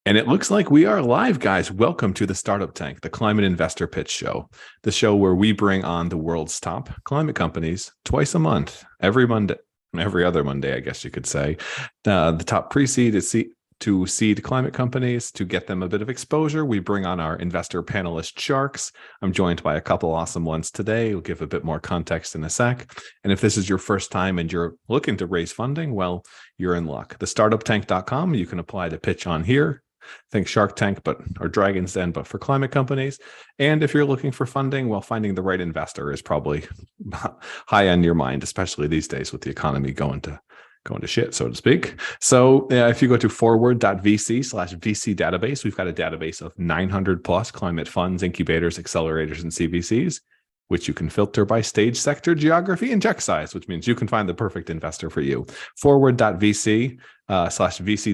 And it looks like we are live, guys. Welcome to the Startup Tank, the Climate Investor Pitch Show, the show where we bring on the world's top climate companies twice a month, every Monday, every other Monday, I guess you could say. The top pre-seed is to seed climate companies to get them a bit of exposure. We bring on our investor panelist sharks. I'm joined by a couple awesome ones today. We'll give a bit more context in a sec. And if this is your first time and you're looking to raise funding, well, you're in luck. The startuptank.com, you can apply to pitch on here. Think Shark Tank, or Dragon's Den, but for climate companies. And if you're looking for funding, well, finding the right investor is probably high on your mind, especially these days with the economy going to shit, so to speak. So if you go to forward.vc/VC database, we've got a database of 900 plus climate funds, incubators, accelerators, and CVCs, which you can filter by stage, sector, geography, and check size, which means you can find the perfect investor for you. Forward.vc/VC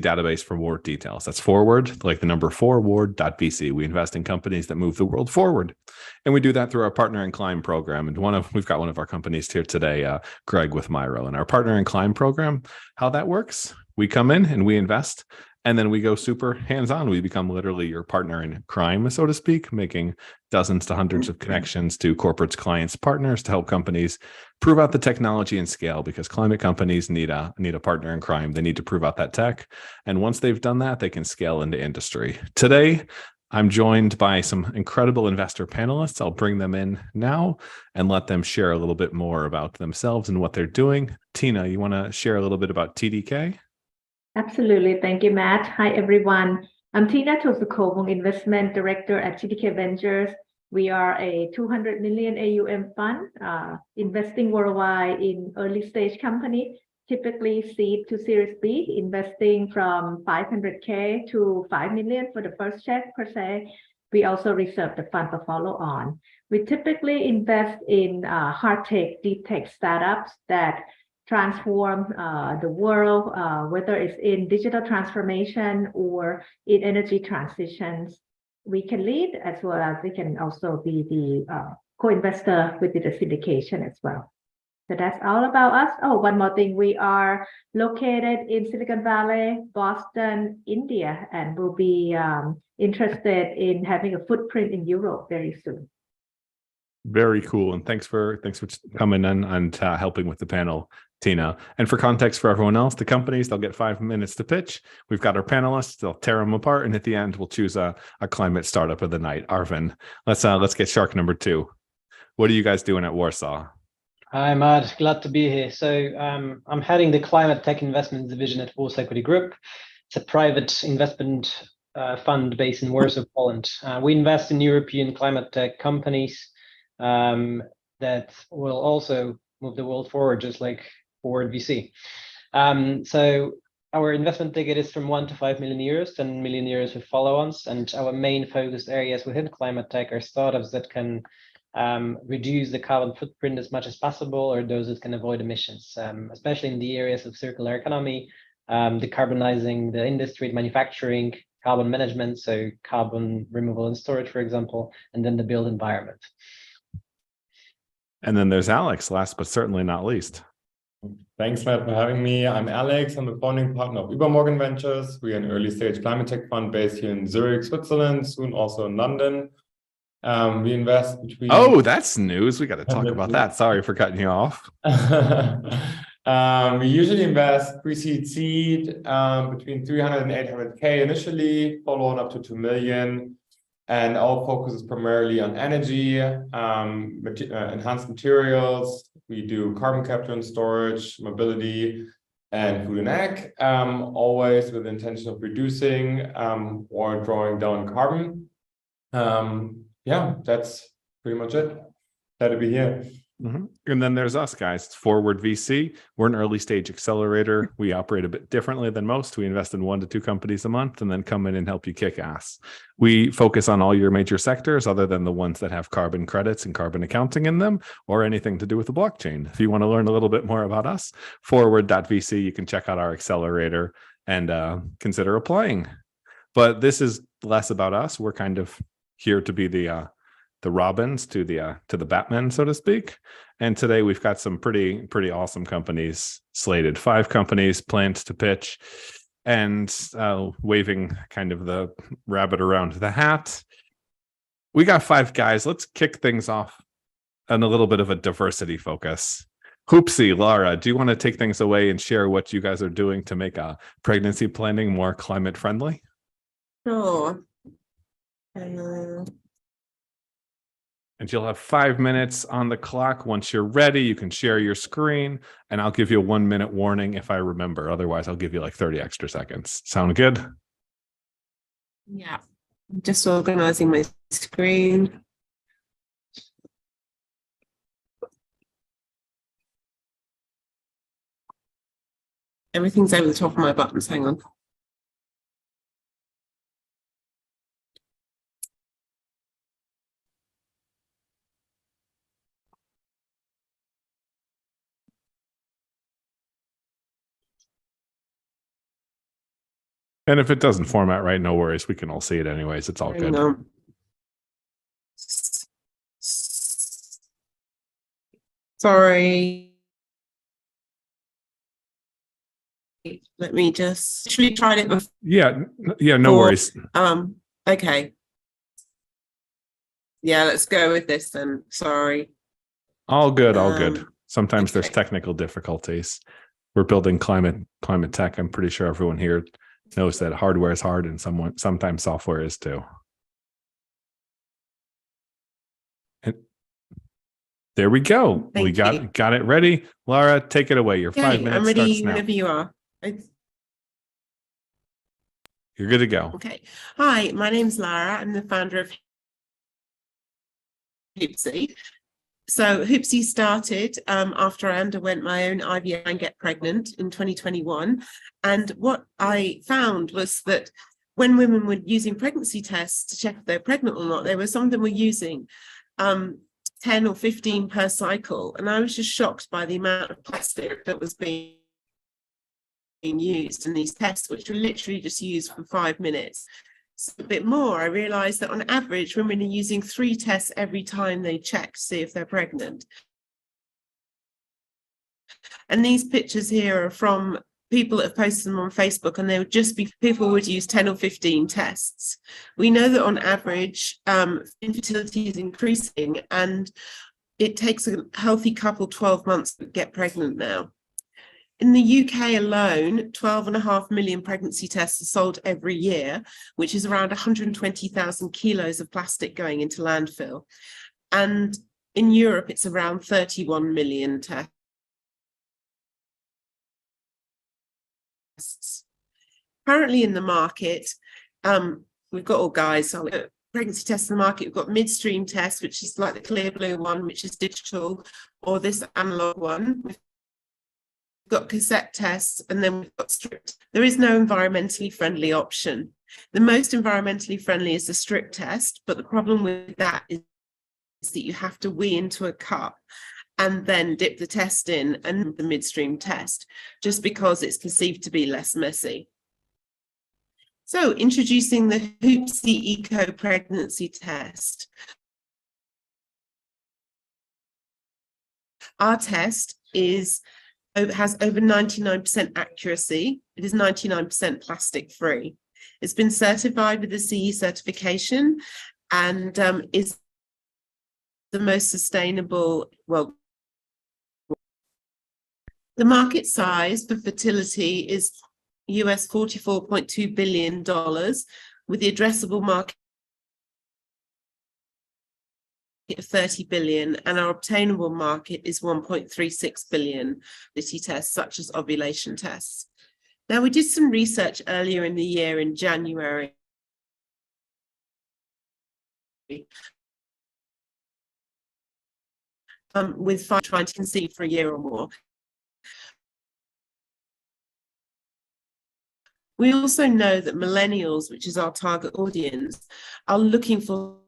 database for more details. That's forward, like the number 4, ward.vc. We invest in companies that move the world forward. And we do that through our Partner in Clime program. And we've got one of our companies here today, Greg with Myro. And our Partner in Clime program, how that works, we come in and we invest, and then we go super hands-on. We become literally your partner in crime, so to speak, making dozens to hundreds of connections to corporates, clients, partners to help companies prove out the technology and scale, because climate companies need a partner in crime. They need to prove out that tech. And once they've done that, they can scale into industry. Today, I'm joined by some incredible investor panelists. I'll bring them in now and let them share a little bit more about themselves and what they're doing. Tina, you want to share a little bit about TDK? Absolutely. Thank you, Matt. Hi, everyone. I'm Tina Tosukhowong, Investment Director at TDK Ventures. We are a 200 million AUM fund, investing worldwide in early stage company, typically seed to Series B, investing from 500K to 5 million for the first check per se. We also reserve the fund for follow on. We typically invest in hard tech, deep tech startups that transform the world, whether it's in digital transformation or in energy transitions. We can lead, as well as we can also be the co-investor within the syndication as well. So that's all about us. Oh, one more thing. We are located in Silicon Valley, Boston, India, and we'll be interested in having a footprint in Europe very soon. Very cool. And thanks for coming in and helping with the panel, Tina. And for context for everyone else, the companies, they'll get 5 minutes to pitch. We've got our panelists, they'll tear them apart. And at the end, we'll choose a climate startup of the night. Arvin, let's get shark number 2. What are you guys doing at Warsaw? Hi, Matt. Glad to be here. So I'm heading the Climate Tech Investments Division at Warsaw Equity Group. It's a private investment fund based in Warsaw, Poland. We invest in European climate tech companies that will also move the world forward, just like Forward VC. So our investment ticket is from 1 to 5 million euros, 10 million euros with follow-ons, and our main focus areas within climate tech are startups that can reduce the carbon footprint as much as possible, or those that can avoid emissions, especially in the areas of circular economy, decarbonizing the industry, manufacturing, carbon management, so carbon removal and storage, for example, and then the built environment. And then there's Alex, last but certainly not least. Thanks, Matt, for having me. I'm Alex. I'm the founding partner of Ubermorgen Ventures. We're an early stage climate tech fund based here in Zurich, Switzerland, soon also in London. We invest between... Oh, that's news. We got to talk about that. Sorry for cutting you off. We usually invest pre-seed seed between 300 and 800K initially, follow on up to 2 million. And our focus is primarily on energy, enhanced materials. We do carbon capture and storage, mobility, and food and ag, always with the intention of reducing or drawing down carbon. Yeah, that's pretty much it. Glad to be here. Mm-hmm. And then there's us, guys. It's Forward VC. We're an early stage accelerator. We operate a bit differently than most. We invest in 1 to 2 companies a month and then come in and help you kick ass. We focus on all your major sectors other than the ones that have carbon credits and carbon accounting in them or anything to do with the blockchain. If you want to learn a little bit more about us, forward.vc, you can check out our accelerator and consider applying. But this is less about us. We're kind of here to be the Robins to the Batman, so to speak. And today we've got some pretty awesome companies slated. 5 companies planned to pitch. and waving kind of the rabbit around the hat. We got 5 guys. Let's kick things off on a little bit of a diversity focus. Hoopsy, Laura, do you want to take things away and share what you guys are doing to make pregnancy planning more climate friendly? Sure. And you'll have 5 minutes on the clock. Once you're ready, you can share your screen, and I'll give you a 1-minute warning if I remember. Otherwise, I'll give you like 30 extra seconds. Sound good? Yeah. Just organizing my screen. Everything's over the top of my buttons. Hang on. And if it doesn't format right, no worries. We can all see it anyways. It's all good. No. Sorry. Let me just actually tried it before. Yeah, no worries. Okay. Yeah, let's go with this then. Sorry. All good. Sometimes there's okay. technical difficulties. We're building climate tech. I'm pretty sure everyone here knows that hardware is hard and sometimes software is too. And there we go. Thank we you. got it ready. Laura, take it away. Your 5 minutes I'm ready starts now. whenever you are. You're good to go. Okay. Hi, my name's Lara. I'm the founder of Hoopsy. So Hoopsy started after I underwent my own IVF and get pregnant in 2021. And what I found was that when women were using pregnancy tests to check if they're pregnant or not, some of them were using 10 or 15 per cycle. And I was just shocked by the amount of plastic that was being used in these tests, which were literally just used for 5 minutes. So a bit more, I realized that on average, women are using 3 tests every time they check to see if they're pregnant. And these pictures here are from people that have posted them on Facebook, and they would just be people would use 10 or 15 tests. We know that on average, infertility is increasing, and it takes a healthy couple 12 months to get pregnant now. In the UK alone, 12.5 million pregnancy tests are sold every year, which is around 120,000 kilos of plastic going into landfill. And in Europe, it's around 31 million tests. Currently in the market, we've got all guys, so pregnancy tests in the market. We've got midstream tests, which is like the clear blue one, which is digital, or this analog one. We've got cassette tests, and then we've got strip. There is no environmentally friendly option. The most environmentally friendly is the strip test, but the problem with that is that you have to wee into a cup and then dip the test in, and the midstream test, just because it's perceived to be less messy. So introducing the Hoopsy Eco Pregnancy Test. Our test has over 99% accuracy. It is 99% plastic free. It's been certified with the CE certification, and is the most sustainable. Well, the market size for fertility is US $44.2 billion, with the addressable market of 30 billion, and our obtainable market is 1.36 billion fertility tests, such as ovulation tests. Now, we did some research earlier in the year in January with trying to conceive for a year or more. We also know that millennials, which is our target audience, are looking for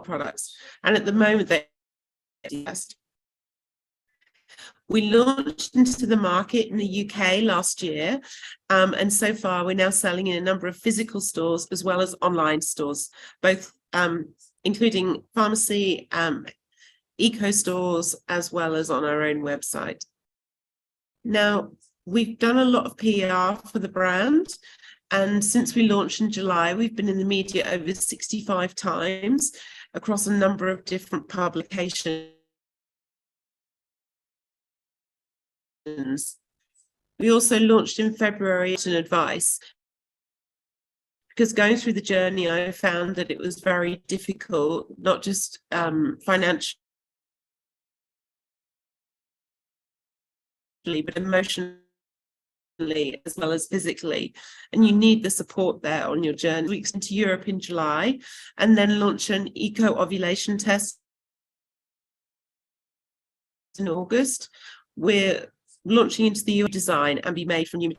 products, and at the moment they test. We launched into the market in the UK last year, and so far we're now selling in a number of physical stores as well as online stores, both including pharmacy, eco stores, as well as on our own website. Now, we've done a lot of PR for the brand. And since we launched in July, we've been in the media over 65 times across a number of different publications. We also launched in February an advice, because going through the journey, I found that it was very difficult, not just financially, but emotionally, as well as physically. And you need the support there on your journey. Weeks into Europe in July, and then launch an eco-ovulation test in August. We're launching into the US design and be made from new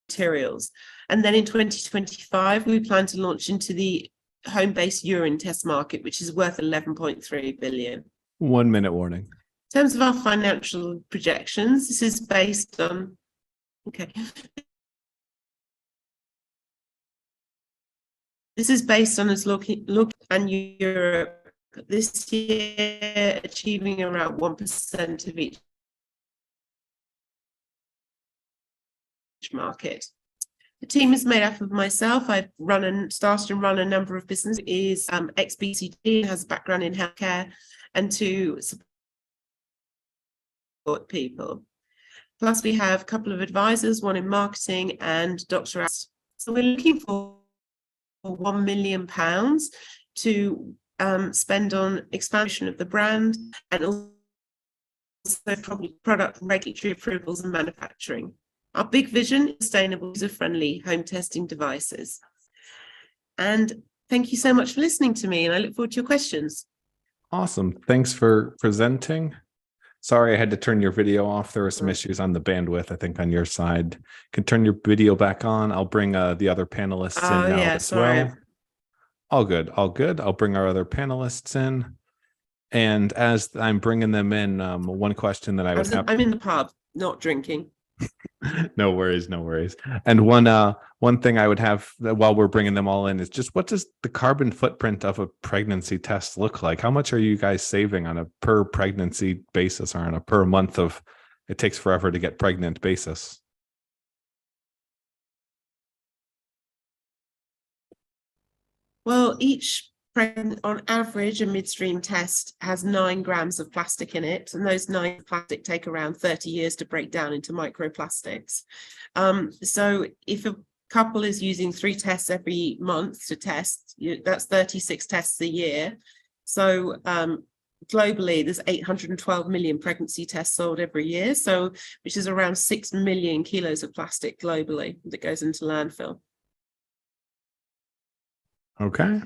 materials. And then in 2025, we plan to launch into the home-based urine test market, which is worth 11.3 billion. 1 minute warning. In terms of our financial projections, this is based on, this is based on us looking at Europe this year, achieving around 1% of each market. The team is made up of myself. I've started and run a number of businesses. Is ex-BCG, has a background in healthcare, and to support people. Plus, we have a couple of advisors, one in marketing and Dr. So we're looking for £1 million to spend on expansion of the brand, and also probably product regulatory approvals and manufacturing. Our big vision is sustainable, user-friendly home testing devices. And thank you so much for listening to me, and I look forward to your questions. Awesome. Thanks for presenting. Sorry, I had to turn your video off. There were some issues on the bandwidth, I think, on your side. You can turn your video back on. I'll bring the other panelists in now as well. All good, all good. I'll bring our other panelists in. And as I'm bringing them in, one question that I'm in the pub, not drinking. No worries, no worries. And one thing I would have while we're bringing them all in is just, what does the carbon footprint of a pregnancy test look like? How much are you guys saving on a per pregnancy basis, or on a per month of it takes forever to get pregnant basis? Well, each pregnant, on average, a midstream test has 9 grams of plastic in it, and those 9 plastic take around 30 years to break down into microplastics. So if a couple is using 3 tests every month to test, that's 36 tests a year. So globally, there's 812 million pregnancy tests sold every year, so which is around 6 million kilos of plastic globally that goes into landfill. Okay.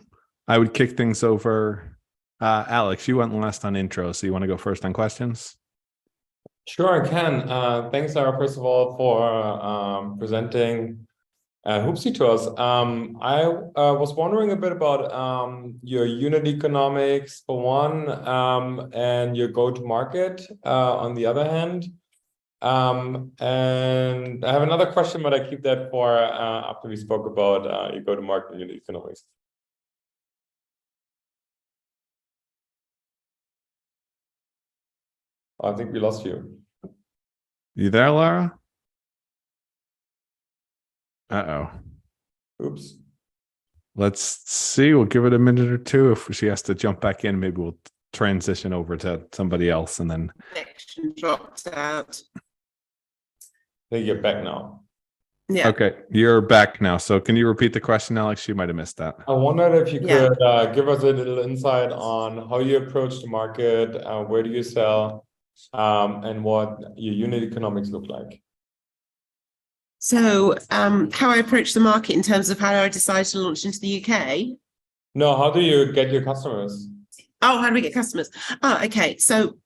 I would kick things over. Alex, you went last on intro, so you want to go first on questions? Sure, I can. Thanks, Sarah, first of all, for presenting Hoopsy to us. I was wondering a bit about your unit economics, for one, and your go-to-market on the other hand. And I have another question, but I keep that for after we spoke about your go-to-market and unit economics. I think we lost you. You there, Laura? Uh-oh. Oops. Let's see. We'll give it a minute or two. If she has to jump back in, maybe we'll transition over to somebody else and then. Connection dropped out. I think you're back now. Yeah. Okay, you're back now. So can you repeat the question, Alex? You might have missed that. I wondered if you could give us a little insight on how you approach the market, where do you sell, and what your unit economics look like. So how I approach the market in terms of how I decide to launch into the UK? No, how do you get your customers? Oh, how do we get customers? Oh, okay. So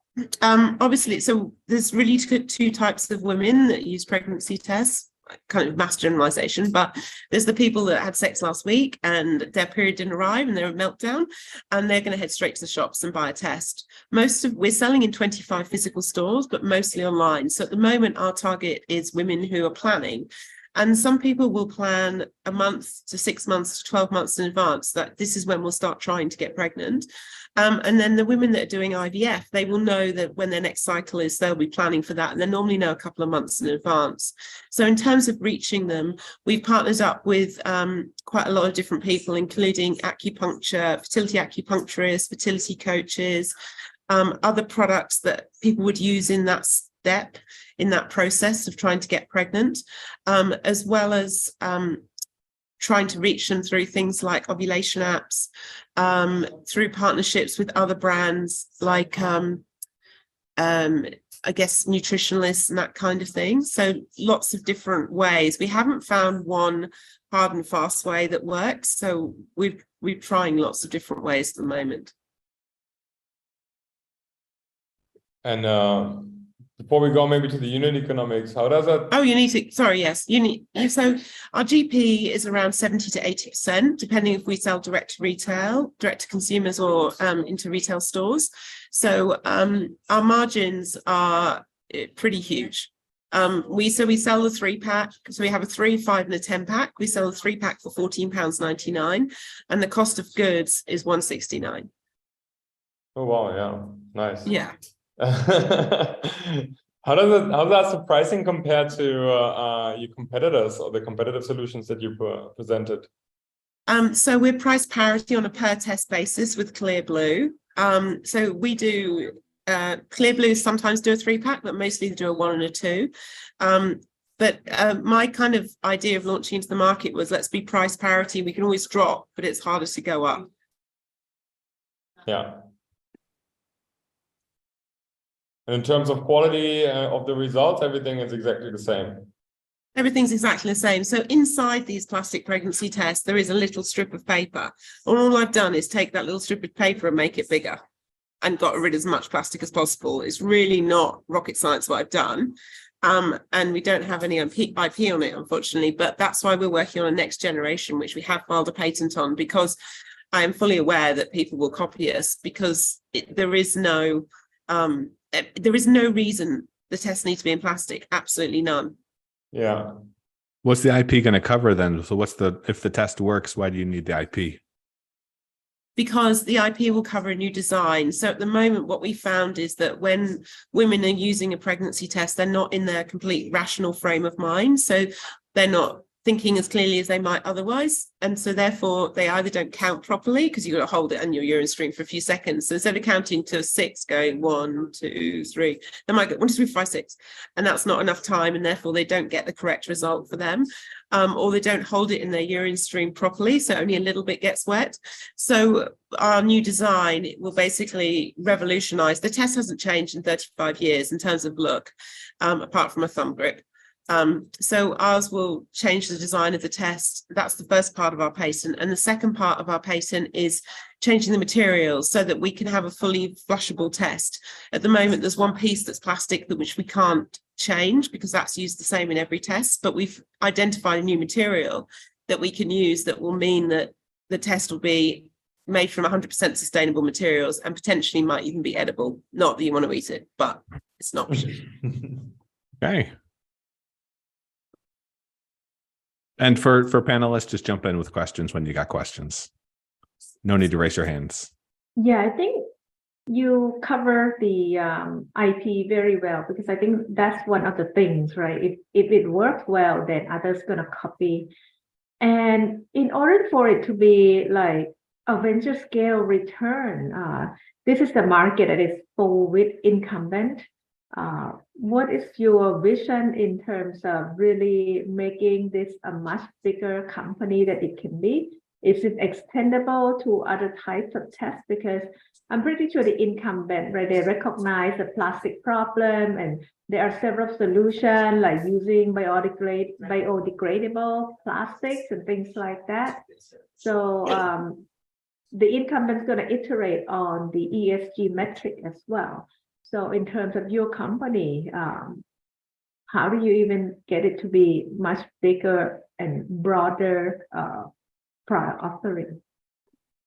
obviously, so there's really 2 types of women that use pregnancy tests, kind of mass generalization, but there's the people that had sex last week and their period didn't arrive and they're a meltdown, and they're going to head straight to the shops and buy a test. We're selling in 25 physical stores, but mostly online. So at the moment, our target is women who are planning. And some people will plan a month to 6 months to 12 months in advance that this is when we'll start trying to get pregnant. And then the women that are doing IVF, they will know that when their next cycle is, they'll be planning for that. And they normally know a couple of months in advance. So in terms of reaching them, we've partnered up with quite a lot of different people, including acupuncture, fertility acupuncturists, fertility coaches, other products that people would use in that step, in that process of trying to get pregnant, as well as trying to reach them through things like ovulation apps, through partnerships with other brands like, I guess, nutritionalists and that kind of thing. So lots of different ways. We haven't found one hard and fast way that works. So we're trying lots of different ways at the moment. And before we go maybe to the unit economics, how does that? Oh, you need to, sorry, yes. So our GP is around 70 to 80%, depending if we sell direct to retail, direct to consumers, or into retail stores. So our margins are pretty huge. We sell the 3-pack. So we have a 3, 5, and a 10-pack. We sell a 3-pack for £14.99, and the cost of goods is £169. Oh wow, yeah, nice. Yeah. How's that surprising compared to your competitors or the competitive solutions that you presented? So we're price parity on a per test basis with Clearblue. So we do Clearblue sometimes do a 3-pack, but mostly they do a 1 and a 2. But my kind of idea of launching into the market was, let's be price parity. We can always drop, but it's harder to go up. Yeah. And in terms of quality of the results, everything is exactly the same. Everything's exactly the same. So inside these plastic pregnancy tests, there is a little strip of paper. And all I've done is take that little strip of paper and make it bigger and got rid of as much plastic as possible. It's really not rocket science what I've done. And we don't have any IP on it, unfortunately, but that's why we're working on a next generation, which we have filed a patent on, because I am fully aware that people will copy us, because there is no reason the tests need to be in plastic. Absolutely none. Yeah. What's the IP going to cover then? So if the test works, why do you need the IP? Because the IP will cover a new design. So at the moment, what we found is that when women are using a pregnancy test, they're not in their complete rational frame of mind. So they're not thinking as clearly as they might otherwise. And so therefore they either don't count properly, because you've got to hold it in your urine stream for a few seconds. So instead of counting to 6, going 1, 2, 3, they might go 1, 2, 3, 4, 5, 6. And that's not enough time. And therefore they don't get the correct result for them. Or they don't hold it in their urine stream properly. So only a little bit gets wet. So our new design will basically revolutionize. The test hasn't changed in 35 years in terms of look, apart from a thumb grip. So ours will change the design of the test. That's the first part of our patent. And the second part of our patent is changing the materials so that we can have a fully flushable test. At the moment, there's one piece that's plastic which we can't change because that's used the same in every test, but we've identified a new material that we can use that will mean that the test will be made from 100% sustainable materials and potentially might even be edible. Not that you want to eat it, but it's an option. Okay. And for panelists, just jump in with questions when you got questions. No need to raise your hands. Yeah, I think you cover the IP very well, because I think that's one of the things, right? If it works well, then others gonna copy. And in order for it to be like a venture scale return, this is the market that is full with incumbent. What is your vision in terms of really making this a much bigger company that it can be? Is it extendable to other types of tests? Because I'm pretty sure the incumbent, right, they recognize the plastic problem, and there are several solutions like using biodegradable plastics and things like that. So the incumbent's going to iterate on the ESG metric as well. So in terms of your company, how do you even get it to be much bigger and broader product offering?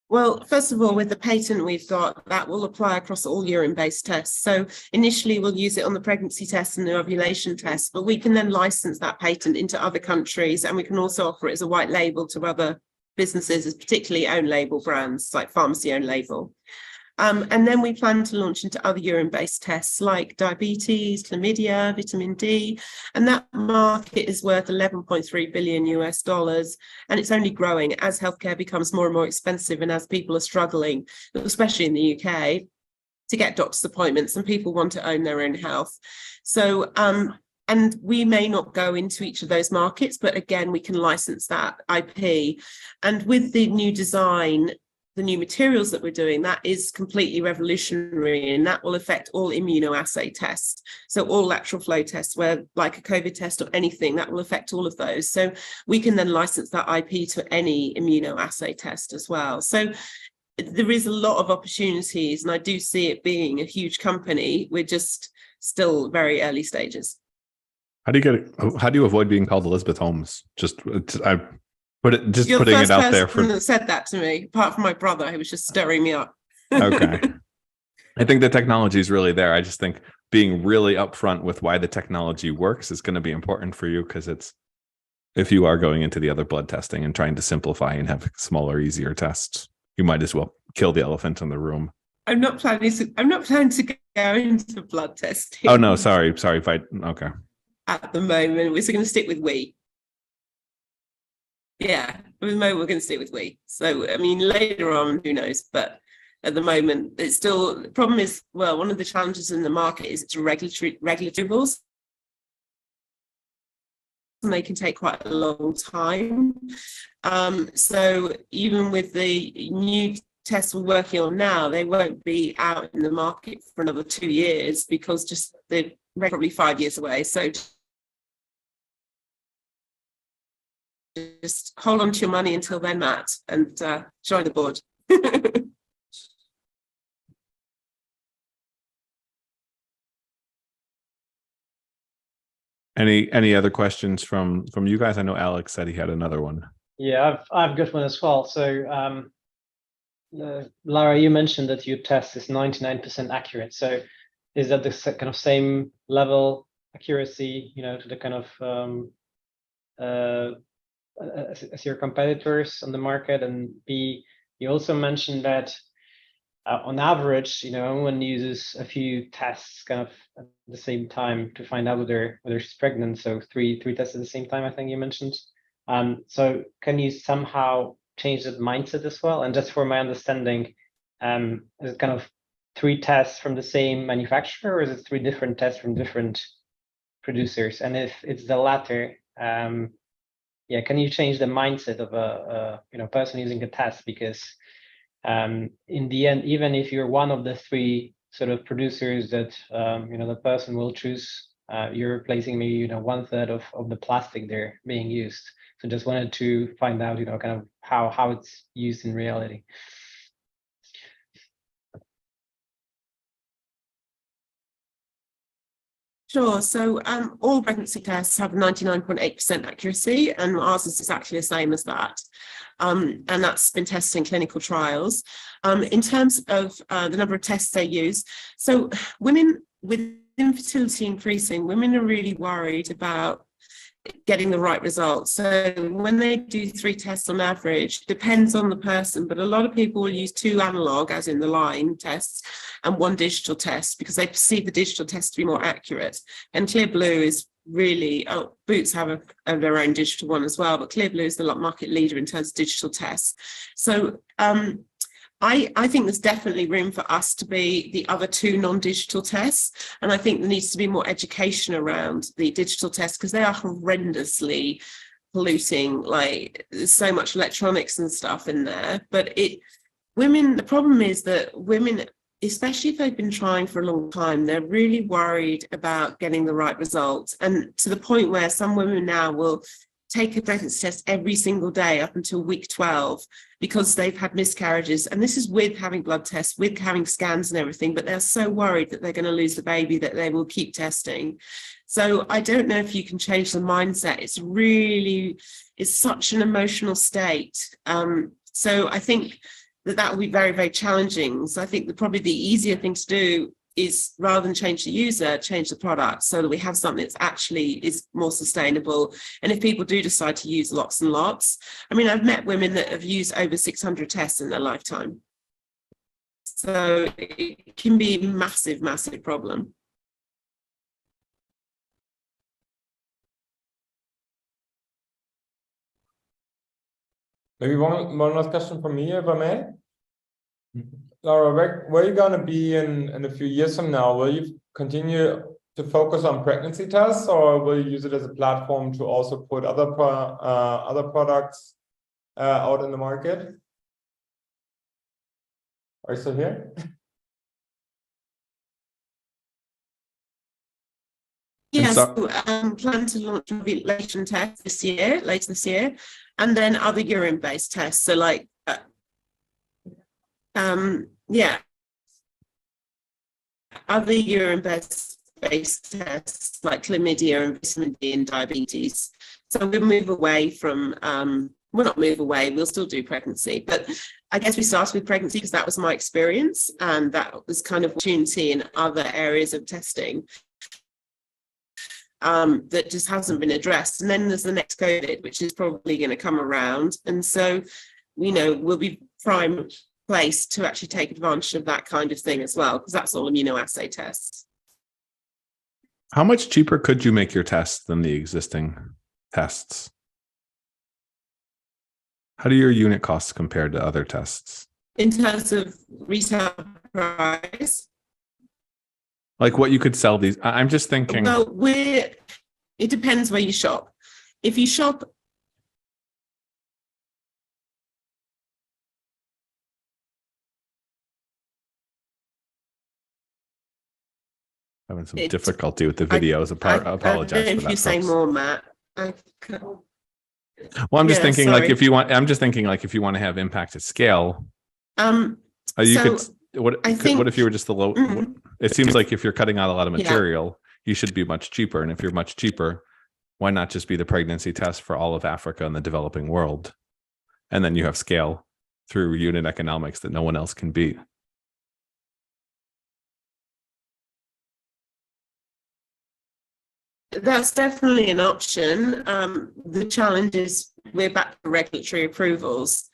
Well, first of all, with the patent we've got, that will apply across all urine-based tests. So initially we'll use it on the pregnancy test and the ovulation test, but we can then license that patent into other countries, and we can also offer it as a white label to other businesses, as particularly own label brands like pharmacy own label. And then we plan to launch into other urine-based tests like diabetes, chlamydia, vitamin D, and that market is worth $11.3 billion US, and it's only growing as healthcare becomes more and more expensive, and as people are struggling, especially in the UK, to get doctor's appointments, and people want to own their own health. So, and we may not go into each of those markets, but again, we can license that IP. And with the new design, the new materials that we're doing, that is completely revolutionary, and that will affect all immunoassay tests. So all lateral flow tests, where like a COVID test or anything, that will affect all of those. So we can then license that IP to any immunoassay test as well. So there is a lot of opportunities, and I do see it being a huge company. We're just still very early stages. How do you avoid being called Elizabeth Holmes? You're putting the it out there first person that said that to me, apart from my brother, who was just stirring me up. Okay. I think the technology is really there. I just think being really upfront with why the technology works is going to be important for you, because if you are going into the other blood testing and trying to simplify and have smaller, easier tests, you might as well kill the elephant in the room. I'm not planning to go into blood testing. Oh no, sorry. Okay. At the moment, we're going to stick with we. Yeah, at the moment we're going to stick with we. So, I mean, later on, who knows? But at the moment, it's still, the problem is, well, one of the challenges in the market is it's regulatory rules. And they can take quite a long time. So even with the new tests we're working on now, they won't be out in the market for another 2 years, because just they're probably 5 years away. So just hold on to your money until then, Matt, and join the board. Any other questions from you guys? I know Alex said he had another one. Yeah, I've got one as well. So Lara, you mentioned that your test is 99% accurate. So is that the kind of same level accuracy, to the kind of as your competitors on the market? And B, you also mentioned that on average, one uses a few tests kind of at the same time to find out whether she's pregnant. So three tests at the same time, I think you mentioned. So can you somehow change that mindset as well? And just for my understanding, is it kind of 3 tests from the same manufacturer, or is it 3 different tests from different producers? And if it's the latter, yeah, can you change the mindset of a person using a test? Because in the end, even if you're one of the 3 sort of producers that the person will choose, you're replacing maybe 1/3 of the plastic they're being used. So just wanted to find out kind of how it's used in reality. Sure. So all pregnancy tests have 99.8% accuracy, and ours is exactly the same as that. And that's been tested in clinical trials. In terms of the number of tests they use, so women with infertility increasing, women are really worried about getting the right results. So when they do 3 tests on average, depends on the person, but a lot of people will use 2 analog, as in the line tests, and 1 digital test, because they perceive the digital test to be more accurate. And Clear Blue is really, Boots have their own digital one as well, but Clear Blue is the market leader in terms of digital tests. So I think there's definitely room for us to be the other 2 non-digital tests. And I think there needs to be more education around the digital tests, because they are horrendously polluting. Like, there's so much electronics and stuff in there. But the problem is that women, especially if they've been trying for a long time, they're really worried about getting the right results. And to the point where some women now will take a pregnancy test every single day up until week 12, because they've had miscarriages. And this is with having blood tests, with having scans and everything, but they're so worried that they're going to lose the baby that they will keep testing. So I don't know if you can change the mindset. It's such an emotional state. So I think that will be very, very challenging. So I think that probably the easier thing to do is, rather than change the user, change the product, so that we have something that's actually is more sustainable. And if people do decide to use lots and lots, I mean, I've met women that have used over 600 tests in their lifetime. So it can be a massive, massive problem. Maybe one last question from me, if I may. Laura, where are you going to be in a few years from now? Will you continue to focus on pregnancy tests, or will you use it as a platform to also put other products out in the market? Are you still here? Yeah, so plan to launch a relation test later this year, and then other urine-based tests. So like, yeah, other urine-based tests like chlamydia and vitamin D and diabetes. So we'll move away from, we'll not move away, we'll still do pregnancy, but I guess we started with pregnancy because that was my experience, and that was kind of opportunity in other areas of testing that just hasn't been addressed. And then there's the next COVID, which is probably going to come around. And so, you know, we'll be prime place to actually take advantage of that kind of thing as well, because that's all immunoassay tests. How much cheaper could you make your tests than the existing tests? How do your unit costs compare to other tests? In terms of retail price? Like what you could sell these? I'm just thinking. Well, it depends where you shop. If you shop, having some difficulty with the videos. Apologize for that. If you say more, Matt. Well, I'm just thinking, like, if you want, I'm just thinking, like, if you want to have impact at scale, you could. What if you were just the low? It seems like if you're cutting out a lot of material, you should be much cheaper. And if you're much cheaper, why not just be the pregnancy test for all of Africa and the developing world? And then you have scale through unit economics that no one else can beat. That's definitely an option. The challenge is we're back to regulatory approvals.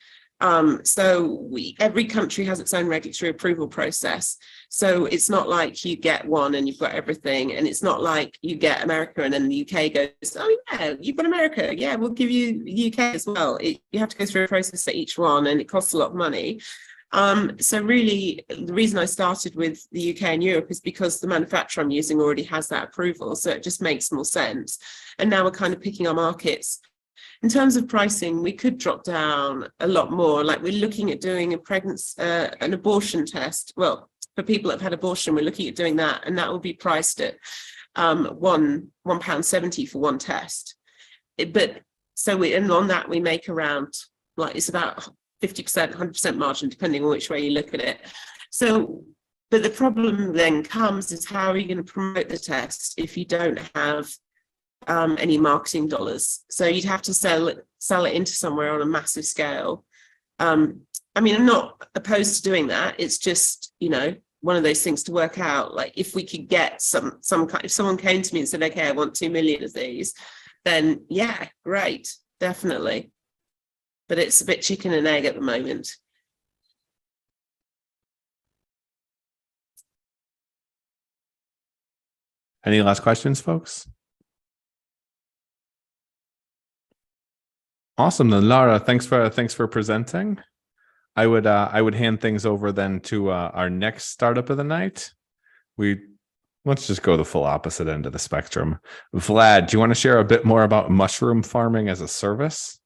So every country has its own regulatory approval process. So it's not like you get one and you've got everything. And it's not like you get America and then the UK goes, oh yeah, you've got America. Yeah, we'll give you the UK as well. You have to go through a process for each one, and it costs a lot of money. So really, the reason I started with the UK and Europe is because the manufacturer I'm using already has that approval. So it just makes more sense. And now we're kind of picking our markets. In terms of pricing, we could drop down a lot more. Like, we're looking at doing an abortion test. Well, for people that have had abortion, we're looking at doing that, and that will be priced at £1.70 for one test. And on that we make around, like, it's about 50%, 100% margin, depending on which way you look at it. So, but the problem then comes is, how are you going to promote the test if you don't have any marketing dollars? So you'd have to sell it into somewhere on a massive scale. I mean, I'm not opposed to doing that. It's just, you know, one of those things to work out. Like, if we could get some kind, if someone came to me and said, okay, I want 2 million of these, then yeah, great, definitely. But it's a bit chicken and egg at the moment. Any last questions, folks? Awesome. Then, Lara, thanks for presenting. I would hand things over then to our next startup of the night. Let's just go the full opposite end of the spectrum. Vlad, do you want to share a bit more about mushroom farming as a service?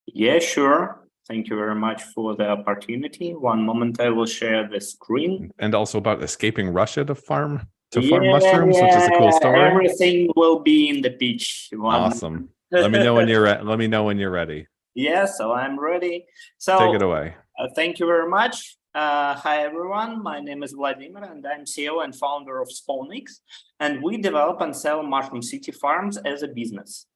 Yeah, sure. Thank you very much for the opportunity. One moment, I will share the screen. And also about escaping Russia to farm mushrooms, which is a cool story. Everything will be in the pitch. Awesome. Let me know when you're ready. Yeah, so I'm ready. So take it away. Thank you very much. Hi, everyone. My name is Vladimir, and I'm CEO and founder of SpawnX. And we develop and sell mushroom city farms as a business.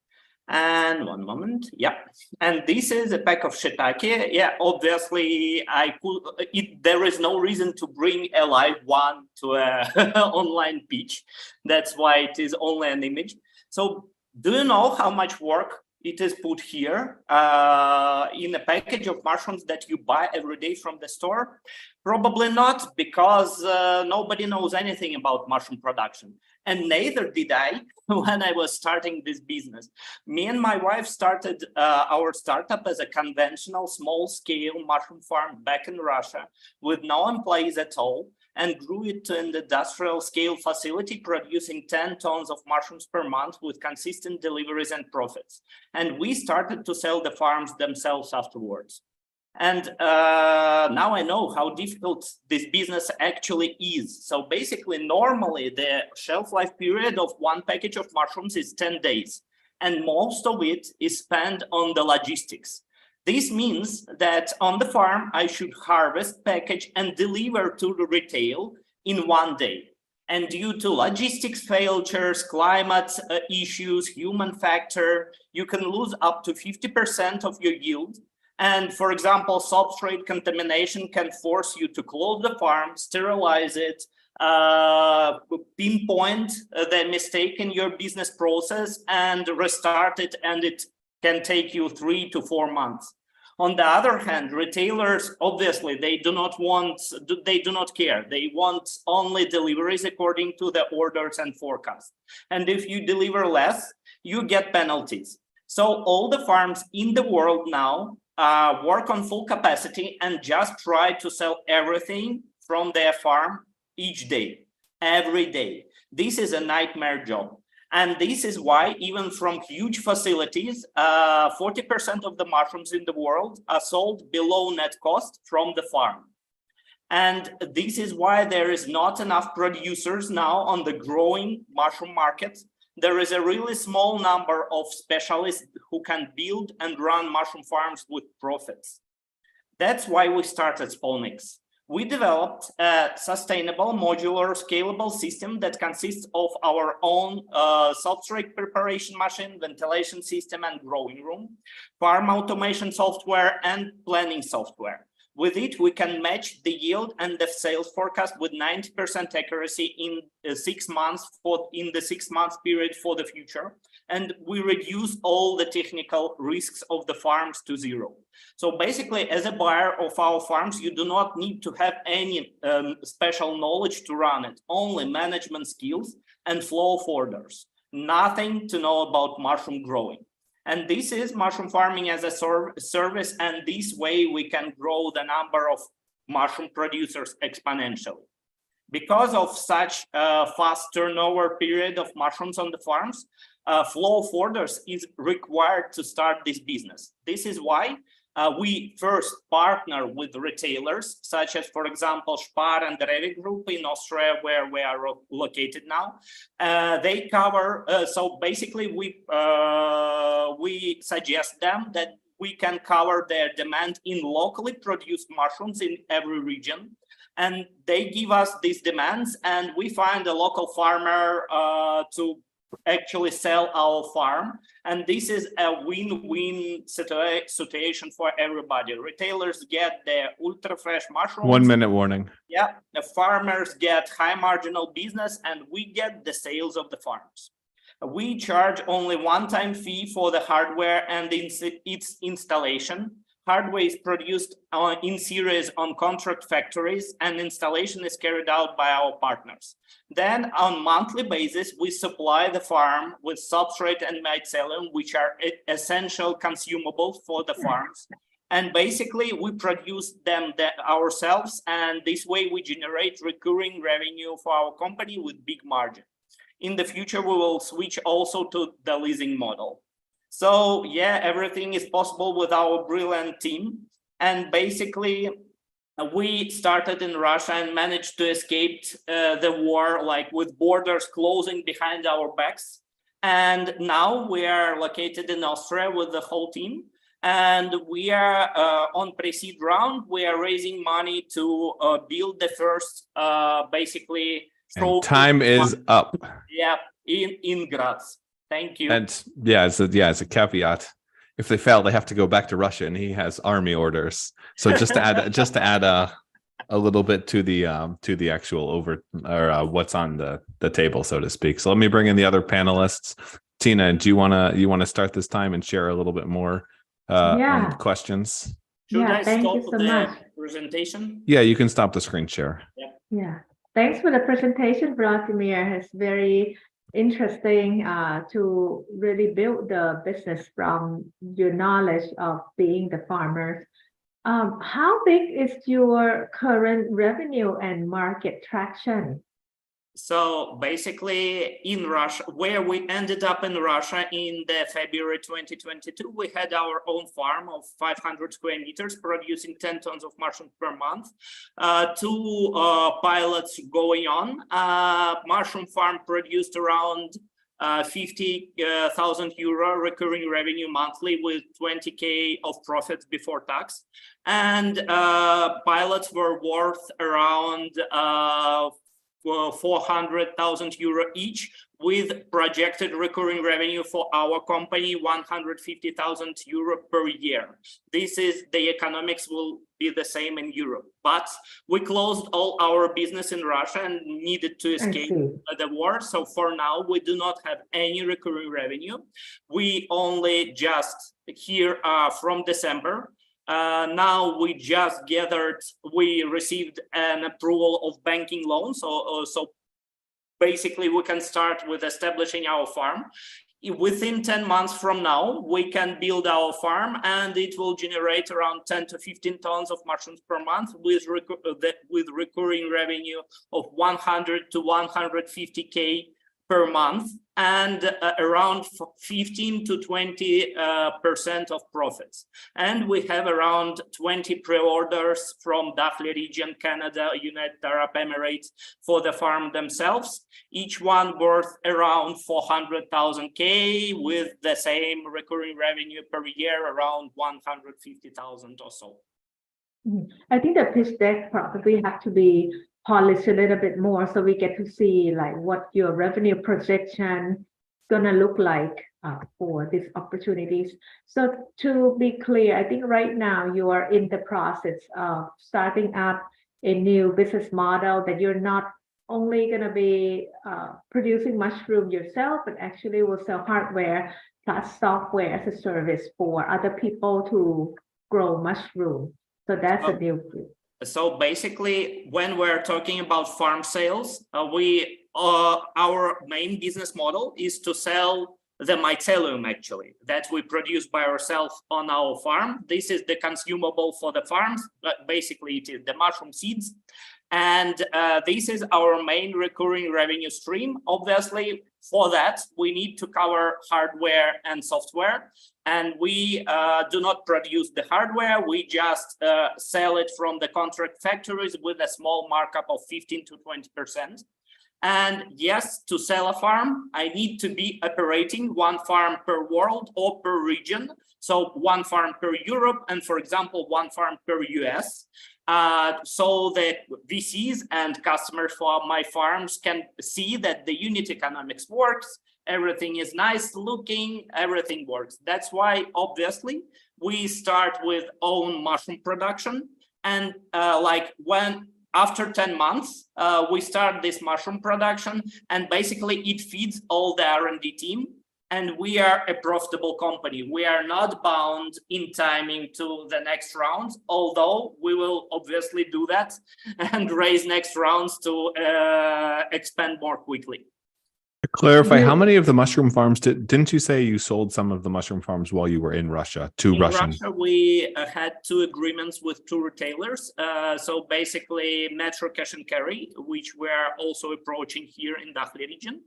And one moment, yeah. And this is a pack of shiitake. Yeah, obviously, there is no reason to bring a live one to an online pitch. That's why it is only an image. So do you know how much work it is put here in a package of mushrooms that you buy every day from the store? Probably not, because nobody knows anything about mushroom production. And neither did I when I was starting this business. Me and my wife started our startup as a conventional small-scale mushroom farm back in Russia with no employees at all, and grew it to an industrial scale facility producing 10 tons of mushrooms per month with consistent deliveries and profits. And we started to sell the farms themselves afterwards. And now I know how difficult this business actually is. So basically, normally the shelf life period of one package of mushrooms is 10 days, and most of it is spent on the logistics. This means that on the farm, I should harvest, package, and deliver to the retail in one day. And due to logistics failures, climate issues, human factor, you can lose up to 50% of your yield. And for example, substrate contamination can force you to close the farm, sterilize it, pinpoint the mistake in your business process and restart it, and it can take you 3 to 4 months. On the other hand, retailers, obviously, they do not care. They want only deliveries according to the orders and forecast. And if you deliver less, you get penalties. So all the farms in the world now work on full capacity and just try to sell everything from their farm each day, every day. This is a nightmare job. And this is why even from huge facilities, 40% of the mushrooms in the world are sold below net cost from the farm. And this is why there is not enough producers now on the growing mushroom market. There is a really small number of specialists who can build and run mushroom farms with profits. That's why we started SpawnX. We developed a sustainable, modular, scalable system that consists of our own substrate preparation machine, ventilation system, and growing room, farm automation software, and planning software. With it, we can match the yield and the sales forecast with 90% accuracy in 6 months in the 6 months period for the future. And we reduce all the technical risks of the farms to zero. So basically, as a buyer of our farms, you do not need to have any special knowledge to run it, only management skills and flow of orders. Nothing to know about mushroom growing. And this is mushroom farming as a service, and this way we can grow the number of mushroom producers exponentially. Because of such a fast turnover period of mushrooms on the farms, flow of orders is required to start this business. This is why we first partner with retailers, such as, for example, Spar and the Revi Group in Austria, where we are located now. They cover, so basically we suggest them that we can cover their demand in locally produced mushrooms in every region. And they give us these demands, and we find a local farmer to actually sell our farm. And this is a win-win situation for everybody. Retailers get their ultra fresh mushrooms. 1 minute warning. Yeah, the farmers get high marginal business, and we get the sales of the farms. We charge only one-time fee for the hardware and its installation. Hardware is produced in series on contract factories, and installation is carried out by our partners. Then on monthly basis, we supply the farm with substrate and mycelium, which are essential consumables for the farms. And basically we produce them ourselves, and this way we generate recurring revenue for our company with big margin. In the future, we will switch also to the leasing model. So yeah, everything is possible with our brilliant team. And basically, we started in Russia and managed to escape the war, like with borders closing behind our backs. And now we are located in Austria with the whole team. And we are on pre-seed round. We are raising money to build the first, basically. And time is up. Yeah, in Graz. Thank you. And as a caveat, if they fail, they have to go back to Russia, and he has army orders. So just to add a little bit to the actual what's on the table, so to speak. So let me bring in the other panelists. Tina, do you wanna start this time and share a little bit more on questions? Should I thank you stop so the much. presentation? Yeah, you can stop the screen share. Yeah, thanks for the presentation, Vladimir. It's very interesting to really build the business from your knowledge of being the farmers. How big is your current revenue and market traction? So basically in Russia, where we ended up in Russia in the February 2022, we had our own farm of 500 square meters producing 10 tons of mushrooms per month. Two pilots going on. Mushroom farm produced around 50,000 euro recurring revenue monthly with 20K of profits before tax. And pilots were worth around 400,000 euro each, with projected recurring revenue for our company 150,000 euro per year. This is the economics will be the same in Europe, but we closed all our business in Russia and needed to escape the war. So for now, we do not have any recurring revenue. We only just here from December. Now we just we received an approval of banking loan. So basically we can start with establishing our farm. Within 10 months from now, we can build our farm and it will generate around 10 to 15 tons of mushrooms per month with recurring revenue of 100 to 150K per month and around 15 to 20% of profits. And we have around 20 pre-orders from DACH region, Canada, United Arab Emirates for the farm themselves, each one worth around 400,000K with the same recurring revenue per year, around 150,000 or so. I think the pitch deck probably have to be polish a little bit more so we get to see like what your revenue projection is gonna look like for these opportunities. So to be clear, I think right now you are in the process of starting up a new business model that you're not only gonna be producing mushroom yourself, but actually will sell hardware plus software as a service for other people to grow mushroom. So that's a new group. So basically, when we're talking about farm sales, our main business model is to sell the mycelium actually that we produce by ourselves on our farm. This is the consumable for the farms, but basically it is the mushroom seeds. And this is our main recurring revenue stream. Obviously, for that, we need to cover hardware and software. And we do not produce the hardware. We just sell it from the contract factories with a small markup of 15 to 20%. And yes, to sell a farm, I need to be operating one farm per world or per region. So one farm per Europe, and for example, one farm per US. So that VCs and customers for my farms can see that the unit economics works, everything is nice looking, everything works. That's why, obviously, we start with own mushroom production. And after 10 months, we start this mushroom production, and basically it feeds all the R&D team. And we are a profitable company. We are not bound in timing to the next rounds, although we will obviously do that and raise next rounds to expand more quickly. To clarify, how many of the mushroom farms didn't you say you sold some of the mushroom farms while you were in Russia to Russian? In Russia, we had 2 agreements with 2 retailers. So basically, Metro Cash and Carry, which we're also approaching here in DACH region.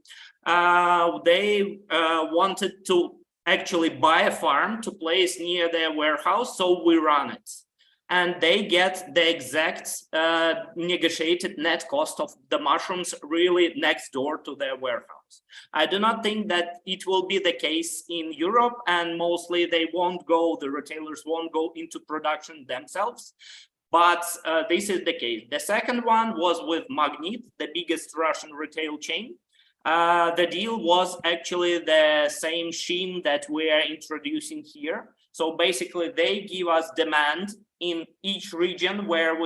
They wanted to actually buy a farm to place near their warehouse, so we run it. And they get the exact negotiated net cost of the mushrooms really next door to their warehouse. I do not think that it will be the case in Europe, and mostly the retailers won't go into production themselves. But this is the case. The second one was with Magnit, the biggest Russian retail chain. The deal was actually the same scheme that we are introducing here. So basically, they give us demand in each region where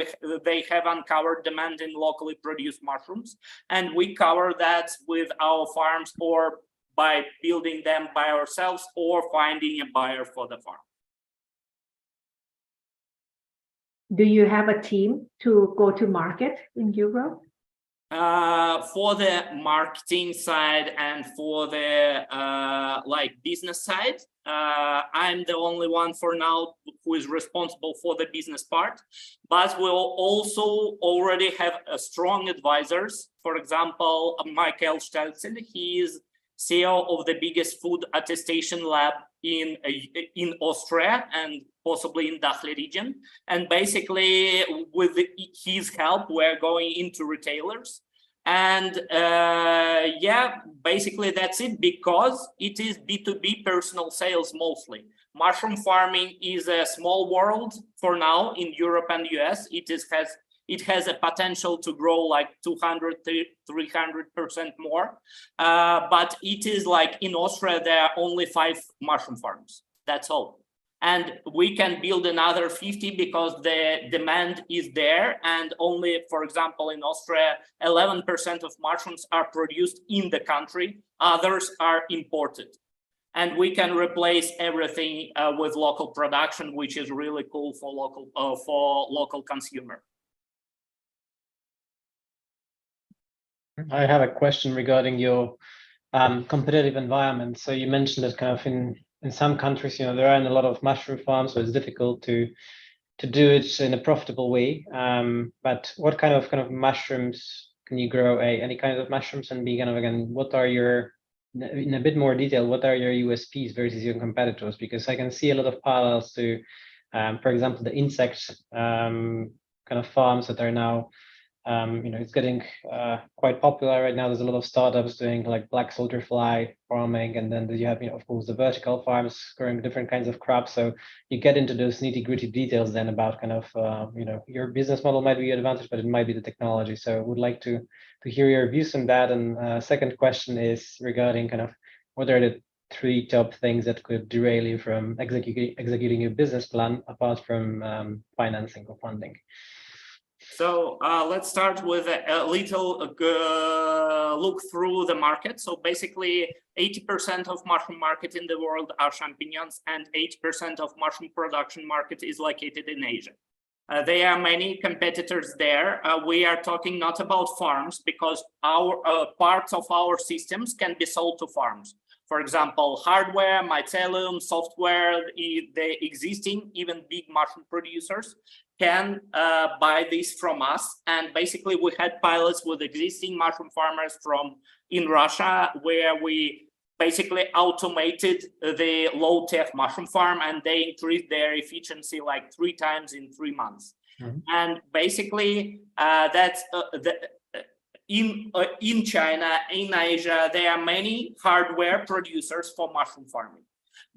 they have uncovered demand in locally produced mushrooms, and we cover that with our farms or by building them by ourselves or finding a buyer for the farm. Do you have a team to go to market in Europe? For the marketing side and for the business side, I'm the only one for now who is responsible for the business part, but we'll also already have strong advisors. For example, Michael Stelzel, he is CEO of the biggest food attestation lab in Austria and possibly in DACH region. And basically, with his help, we're going into retailers. And yeah, basically that's it, because it is B2B personal sales mostly. Mushroom farming is a small world for now in Europe and US. It has a potential to grow like 200–300% more. But it is like in Austria, there are only 5 mushroom farms. That's all. And we can build another 50 because the demand is there. And only, for example, in Austria, 11% of mushrooms are produced in the country. Others are imported. And we can replace everything with local production, which is really cool for local consumer. I have a question regarding your competitive environment. So you mentioned that kind of in some countries, there aren't a lot of mushroom farms, so it's difficult to do it in a profitable way. But what kind of mushrooms can you grow? Any kind of mushrooms, and B, kind of again, what are your, in a bit more detail, what are your USPs versus your competitors? Because I can see a lot of parallels to, for example, the insect kind of farms that are now. It's getting quite popular right now. There's a lot of startups doing like black soldier fly farming, and then you have, of course, the vertical farms growing different kinds of crops. So you get into those nitty-gritty details then about kind of, your business model might be your advantage, but it might be the technology. So I would like to hear your views on that. And second question is regarding kind of what are the 3 top things that could derail you from executing your business plan apart from financing or funding? So let's start with a little look through the market. So basically, 80% of mushroom market in the world are champignons, and 80% of mushroom production market is located in Asia. There are many competitors there. We are talking not about farms, because our parts of our systems can be sold to farms. For example, hardware, mycelium, software, the existing, even big mushroom producers can buy this from us. And basically, we had pilots with existing mushroom farmers in Russia, where we basically automated the low-tech mushroom farm, and they increased their efficiency like 3 times in 3 months. Mm-hmm. And basically, that's in China, in Asia, there are many hardware producers for mushroom farming.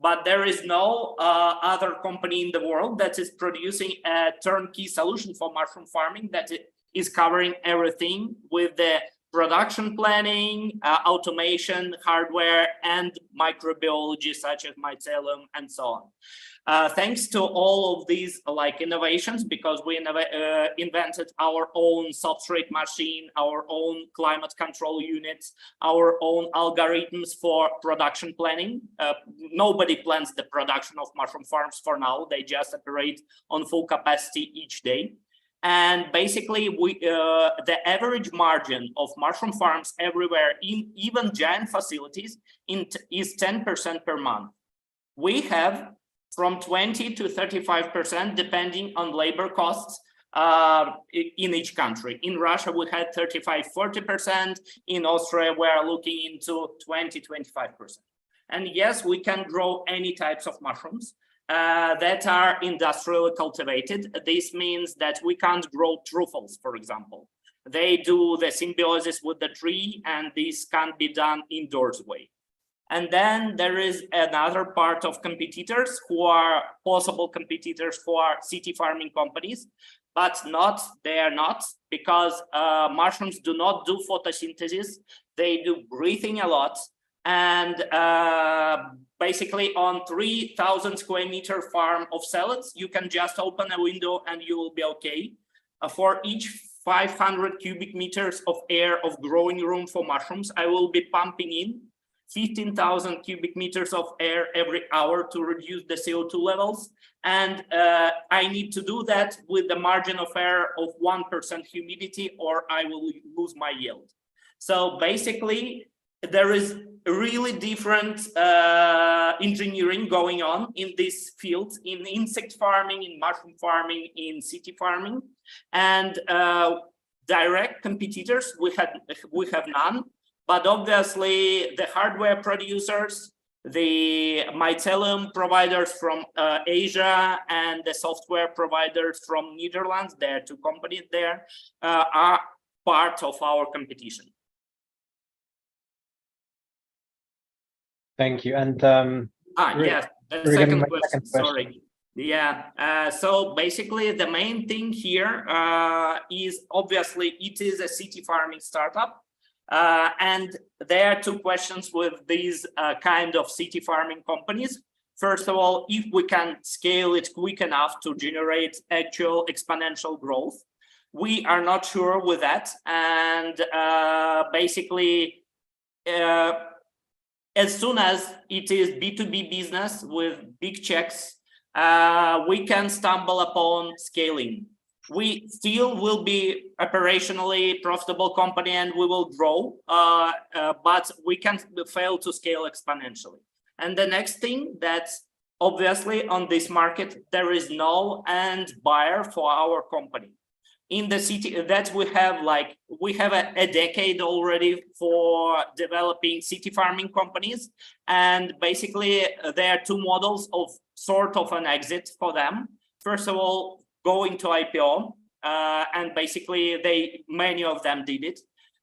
But there is no other company in the world that is producing a turnkey solution for mushroom farming that is covering everything with the production planning, automation, hardware, and microbiology such as mycelium and so on. Thanks to all of these innovations, because we invented our own substrate machine, our own climate control units, our own algorithms for production planning. Nobody plans the production of mushroom farms for now. They just operate on full capacity each day. And basically, the average margin of mushroom farms everywhere, in even giant facilities, is 10% per month. We have from 20 to 35%, depending on labor costs in each country. In Russia, we had 35–40%. In Austria, we are looking into 20–25%. And yes, we can grow any types of mushrooms that are industrially cultivated. This means that we can't grow truffles, for example. They do the symbiosis with the tree, and this can't be done indoors way. And then there is another part of competitors who are possible competitors for city farming companies, but they are not, because mushrooms do not do photosynthesis. they do breathing a lot. And basically on 3,000 square meter farm of salads, you can just open a window and you will be okay. For each 500 cubic meters of air of growing room for mushrooms, I will be pumping in 15,000 cubic meters of air every hour to reduce the CO2 levels. And I need to do that with the margin of error of 1% humidity, or I will lose my yield. So basically, there is really different engineering going on in this field, in insect farming, in mushroom farming, in city farming, and direct competitors we have none. But obviously, the hardware producers, the mycelium providers from Asia, and the software providers from Netherlands, there are two companies there, are part of our competition. Thank you. And yes, the second question, sorry. Yeah, so basically the main thing here is obviously it is a city farming startup. And there are two questions with these kind of city farming companies. First of all, if we can scale it quick enough to generate actual exponential growth. We are not sure with that. And basically, as soon as it is B2B business with big checks, we can stumble upon scaling. We still will be operationally profitable company and we will grow, but we can fail to scale exponentially. And the next thing, that's obviously on this market, there is no end buyer for our company. In the city that we have a decade already for developing city farming companies. And basically there are two models of sort of an exit for them. First of all, going to IPO, and basically many of them did it.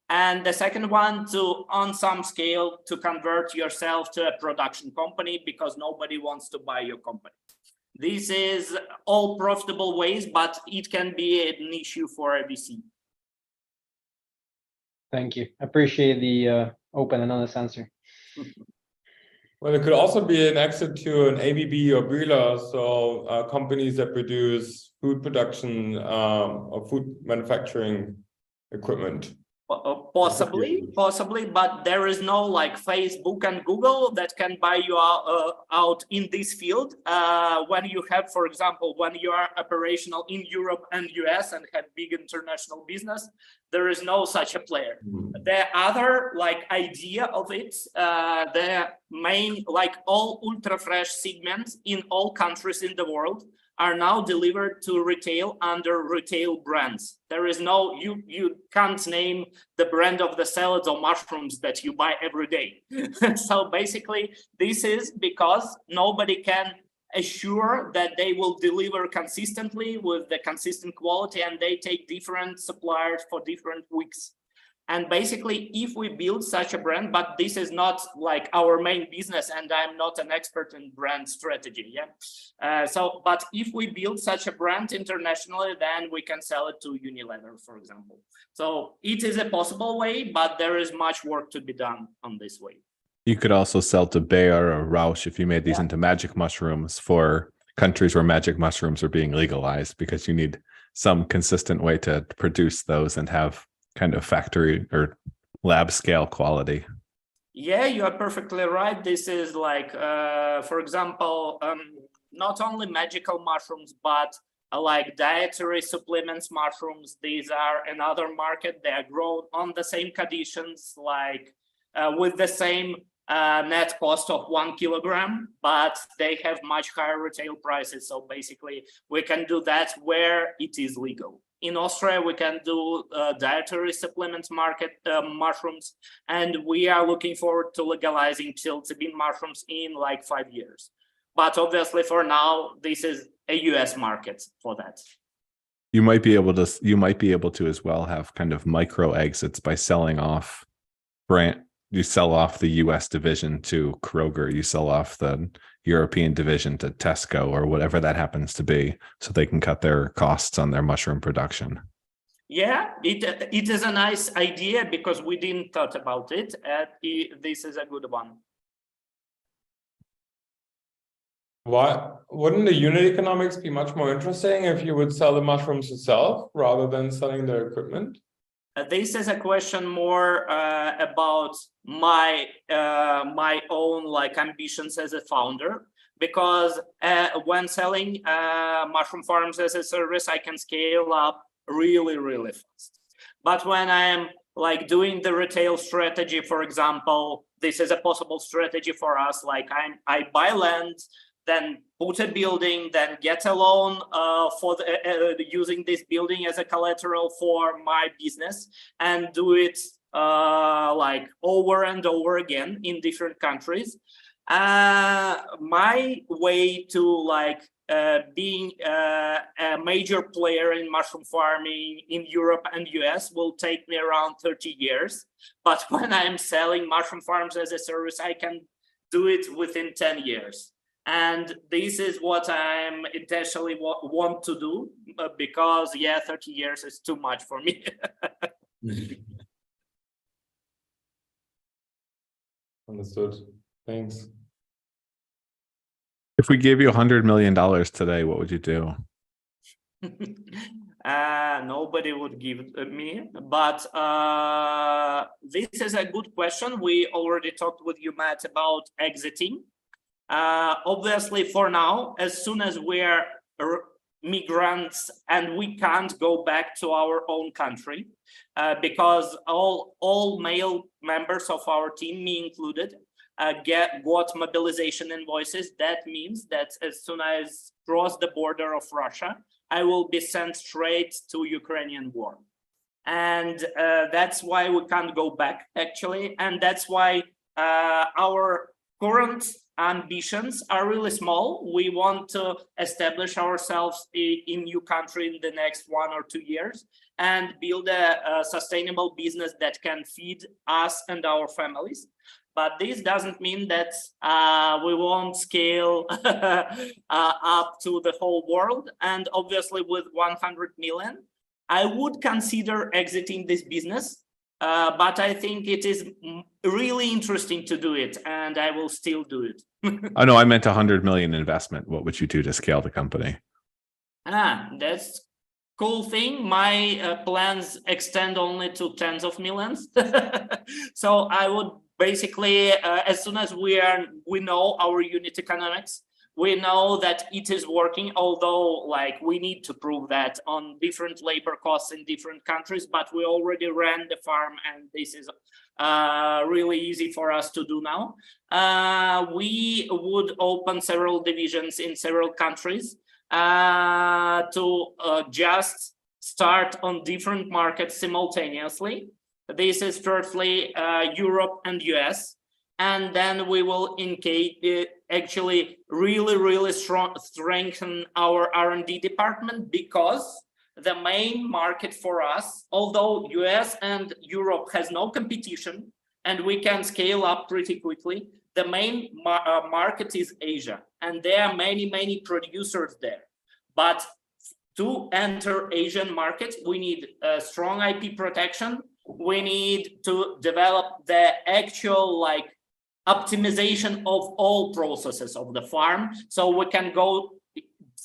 And the second one, to on some scale to convert yourself to a production company because nobody wants to buy your company. This is all profitable ways, but it can be an issue for a VC. Thank you. Appreciate the open and honest answer. Well, it could also be an exit to an ABB or Bühler, so companies that produce food production or food manufacturing equipment. Possibly, but there is no like Facebook and Google that can buy you out in this field. When you have, for example, when you are operational in Europe and US and have big international business, there is no such a player. The other like idea of it, the main like all ultra fresh segments in all countries in the world are now delivered to retail under retail brands. There is no, you can't name the brand of the salads or mushrooms that you buy every day. So basically, this is because nobody can assure that they will deliver consistently with the consistent quality, and they take different suppliers for different weeks. And basically, if we build such a brand, but this is not like our main business, and I'm not an expert in brand strategy, but if we build such a brand internationally, then we can sell it to Unilever, for example. So it is a possible way, but there is much work to be done on this way. You could also sell to Bayer or Rausch if you made these into magic mushrooms for countries where magic mushrooms are being legalized, because you need some consistent way to produce those and have kind of factory or lab scale quality. Yeah, you are perfectly right. This is like, for example, not only magical mushrooms, but like dietary supplements mushrooms. These are another market. They are grown on the same conditions, like with the same net cost of 1 kilogram, but they have much higher retail prices. So basically, we can do that where it is legal. In Austria, we can do dietary supplements market mushrooms, and we are looking forward to legalizing psilocybin mushrooms in like 5 years. But obviously, for now, this is a US market for that. You might be able to as well have kind of micro exits by selling off brand. You sell off the US division to Kroger, you sell off the European division to Tesco or whatever that happens to be, so they can cut their costs on their mushroom production. Yeah, it is a nice idea because we didn't thought about it. This is a good one. Why wouldn't the unit economics be much more interesting if you would sell the mushrooms yourself rather than selling the equipment? This is a question more about my own like ambitions as a founder, because when selling mushroom farms as a service, I can scale up really fast. But when I am like doing the retail strategy, for example, this is a possible strategy for us. Like I buy land, then put a building, then get a loan for using this building as a collateral for my business, and do it like over and over again in different countries. My way to like being a major player in mushroom farming in Europe and US will take me around 30 years. But when I'm selling mushroom farms as a service, I can do it within 10 years. And this is what I'm intentionally want to do, because yeah, 30 years is too much for me. Understood. Thanks. If we gave you $100 million today, what would you do? Nobody would give me, but this is a good question. We already talked with you, Matt, about exiting. Obviously, for now, as soon as we're migrants and we can't go back to our own country, because all male members of our team, me included, got mobilization invoices. That means that as soon as cross the border of Russia, I will be sent straight to Ukrainian war. And that's why we can't go back, actually. And that's why our current ambitions are really small. We want to establish ourselves in new country in the next 1 or 2 years and build a sustainable business that can feed us and our families. But this doesn't mean that we won't scale up to the whole world. And obviously with 100 million, I would consider exiting this business. But I think it is really interesting to do it, and I will still do it. Oh no, I meant 100 million investment. What would you do to scale the company? That's cool thing. My plans extend only to tens of millions. So I would basically, as soon as we know our unit economics, we know that it is working, although like we need to prove that on different labor costs in different countries, but we already ran the farm and this is really easy for us to do now. We would open several divisions in several countries to just start on different markets simultaneously. This is firstly Europe and US. And then we will actually really strengthen our R&D department, because the main market for us, although US and Europe has no competition and we can scale up pretty quickly, the main market is Asia, and there are many producers there. But to enter Asian market, we need strong IP protection. We need to develop the actual like optimization of all processes of the farm, so we can go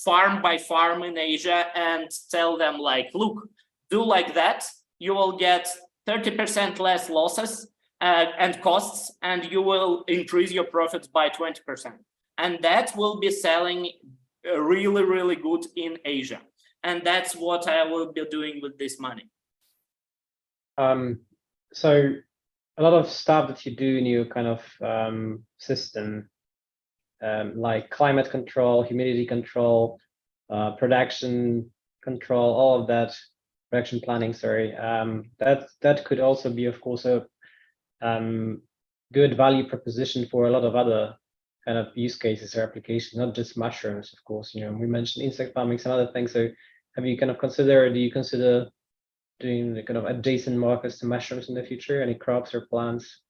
farm by farm in Asia and tell them like, look, do like that, you will get 30% less losses and costs, and you will increase your profits by 20%. And that will be selling really good in Asia. And that's what I will be doing with this money. So a lot of stuff that you do in your kind of system, like climate control, humidity control, production control, all of that, production planning, sorry, that could also be, of course, a good value proposition for a lot of other kind of use cases or applications, not just mushrooms, of course. You know, we mentioned insect farming, some other things. So have you kind of considered, do you consider doing the kind of adjacent markets to mushrooms in the future? Any crops or plants?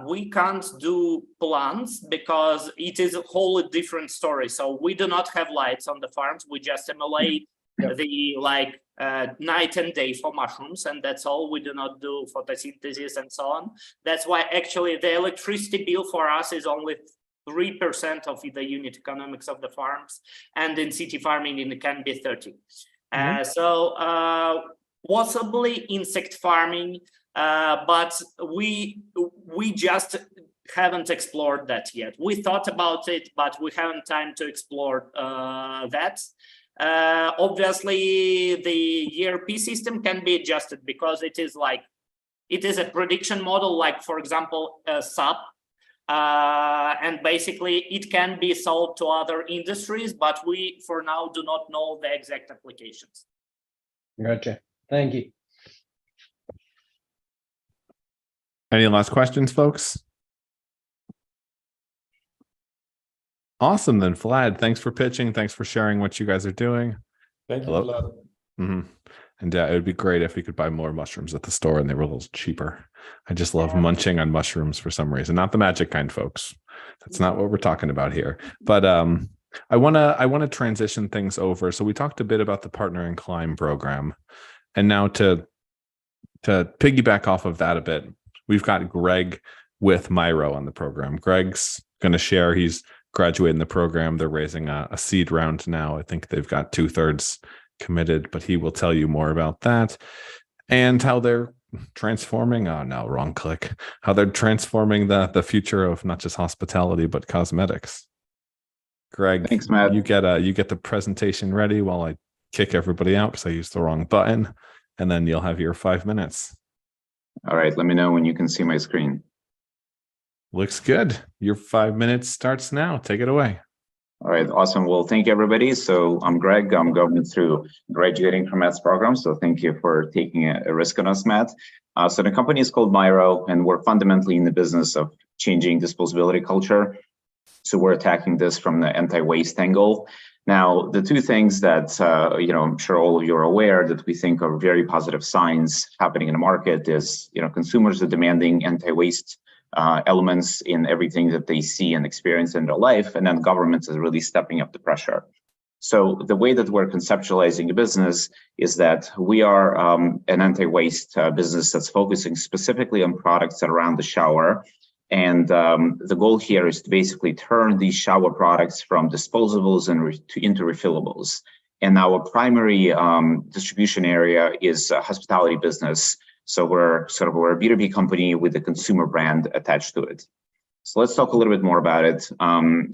We can't do plants because it is a wholly different story. So we do not have lights on the farms. We just emulate the night and day for mushrooms, and that's all. We do not do photosynthesis and so on. That's why actually the electricity bill for us is only 3% of the unit economics of the farms, and in city farming it can be 30. So possibly insect farming, but we just haven't explored that yet. We thought about it, but we haven't time to explore that. Obviously, the ERP system can be adjusted because it is a prediction model, like for example, SAP, and basically it can be sold to other industries, but we for now do not know the exact applications. Gotcha. Thank you. Any last questions, folks? Awesome, then, Vlad. Thanks for pitching. Thanks for sharing what you guys are doing. Thank you, Vlad. And it would be great if we could buy more mushrooms at the store and they were a little cheaper. I just love munching on mushrooms for some reason. Not the magic kind, folks. That's not what we're talking about here. But I want to transition things over. So we talked a bit about the Partner in Clime program, and now to piggyback off of that a bit, we've got Greg with Myro on the program. Greg's going to share. He's graduating the program. They're raising a seed round now. I think they've got 2/3 committed, but he will tell you more about that and how they're transforming. Oh no, wrong click. How they're transforming the future of not just hospitality but cosmetics. Greg, thanks, Matt. You get the presentation ready while I kick everybody out because I used the wrong button, and then you'll have your 5 minutes. All right, let me know when you can see my screen. Looks good. Your 5 minutes starts now. Take it away. All right, awesome. Well, thank you, everybody. So I'm Greg. I'm going through graduating from Matt's program. So thank you for taking a risk on us, Matt. So the company is called Myro, and we're fundamentally in the business of changing disposability culture. So we're attacking this from the anti-waste angle. Now, the two things that, I'm sure all of you are aware that we think are very positive signs happening in the market is, consumers are demanding anti-waste elements in everything that they see and experience in their life, and then governments is really stepping up the pressure. So the way that we're conceptualizing the business is that we are an anti-waste business that's focusing specifically on products that are around the shower. And the goal here is to basically turn these shower products from disposables into refillables. And our primary distribution area is hospitality business. So we're a B2B company with a consumer brand attached to it. So let's talk a little bit more about it.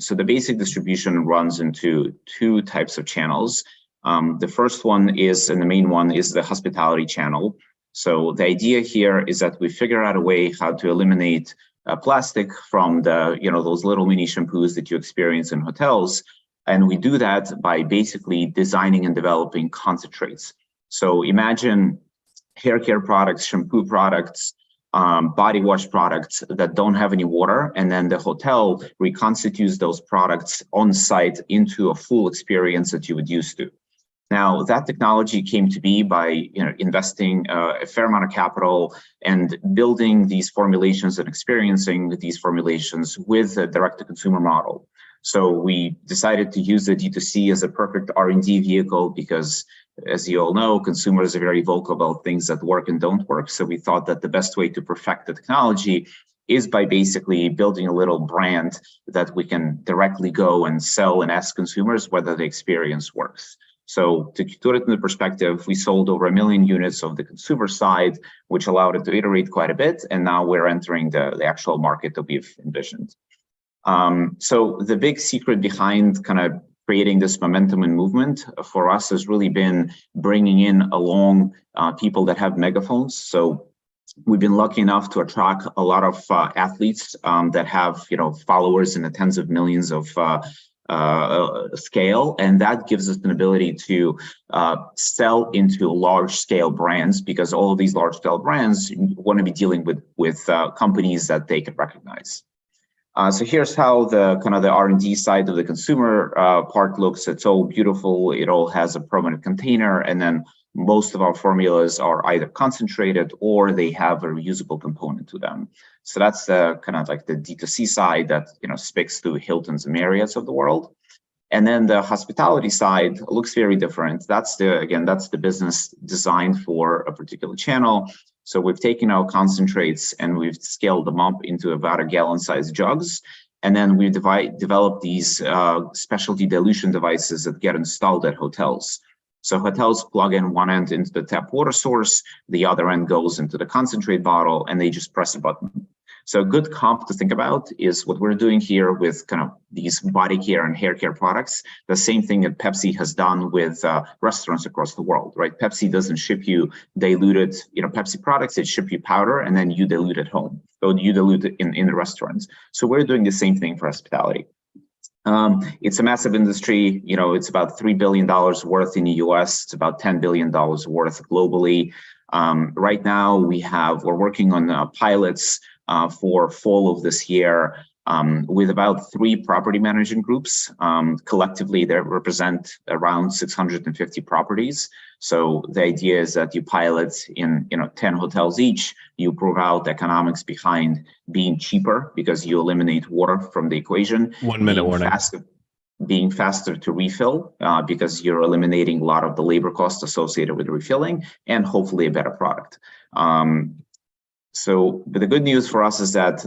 So the basic distribution runs into two types of channels. The first one is, and the main one is the hospitality channel. So the idea here is that we figure out a way how to eliminate plastic from the, those little mini shampoos that you experience in hotels. And we do that by basically designing and developing concentrates. So imagine hair care products, shampoo products, body wash products that don't have any water, and then the hotel reconstitutes those products on site into a full experience that you would used to. Now, that technology came to be by investing a fair amount of capital and building these formulations and experiencing these formulations with a direct-to-consumer model. So we decided to use the D2C as a perfect R&D vehicle because, as you all know, consumers are very vocal about things that work and don't work. So we thought that the best way to perfect the technology is by basically building a little brand that we can directly go and sell and ask consumers whether the experience works. So to put it into perspective, we sold over 1 million units of the consumer side, which allowed it to iterate quite a bit. And now we're entering the actual market that we've envisioned. So the big secret behind kind of creating this momentum and movement for us has really been bringing in along people that have megaphones. So we've been lucky enough to attract a lot of athletes that have followers in the tens of millions of scale, and that gives us an ability to sell into large scale brands, because all of these large scale brands want to be dealing with companies that they can recognize. So here's how the kind of the R&D side of the consumer part looks. It's all beautiful. It all has a permanent container, and then most of our formulas are either concentrated or they have a reusable component to them. So that's the kind of like the D2C side that speaks to Hiltons and Marriotts of the world. And then the hospitality side looks very different. That's the business designed for a particular channel. So we've taken our concentrates and we've scaled them up into about a gallon-sized jugs. And then we've developed these specialty dilution devices that get installed at hotels. So hotels plug in one end into the tap water source, the other end goes into the concentrate bottle, and they just press a button. So a good comp to think about is what we're doing here with kind of these body care and hair care products, the same thing that Pepsi has done with restaurants across the world, right? Pepsi doesn't ship you diluted, Pepsi products, they ship you powder and then you dilute at home. So you dilute it in the restaurants. So we're doing the same thing for hospitality. It's a massive industry. It's about $3 billion worth in the US. It's about $10 billion worth globally. Right now, we're working on pilots for fall of this year with about 3 property management groups. Collectively, they represent around 650 properties. So the idea is that you pilot in 10 hotels each. You prove out economics behind being cheaper because you eliminate water from the equation. 1 minute warning. Being faster to refill because you're eliminating a lot of the labor costs associated with refilling, and hopefully a better product. But the good news for us is that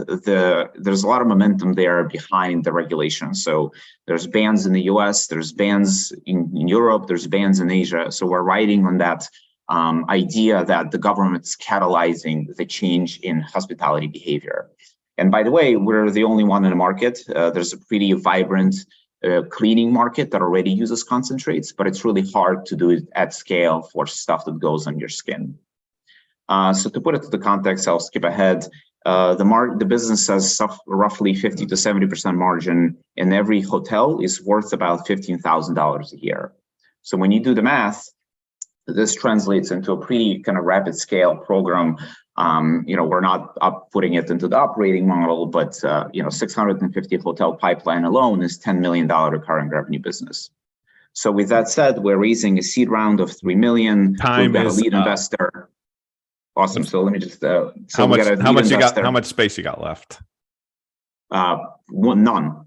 there's a lot of momentum there behind the regulation. So there's bans in the US, there's bans in Europe, there's bans in Asia. So we're riding on that idea that the government's catalyzing the change in hospitality behavior. And by the way, we're the only one in the market. There's a pretty vibrant cleaning market that already uses concentrates, but it's really hard to do it at scale for stuff that goes on your skin. So to put it to the context, I'll skip ahead. The business has roughly 50 to 70% margin, and every hotel is worth about $15,000 a year. So when you do the math, this translates into a pretty kind of rapid scale program. We're not putting it into the operating model, but 650 hotel pipeline alone is $10 million recurring revenue business. So with that said, we're raising a seed round of $3 million. We've got a lead investor. Awesome. So let me just. How much space you got left? None.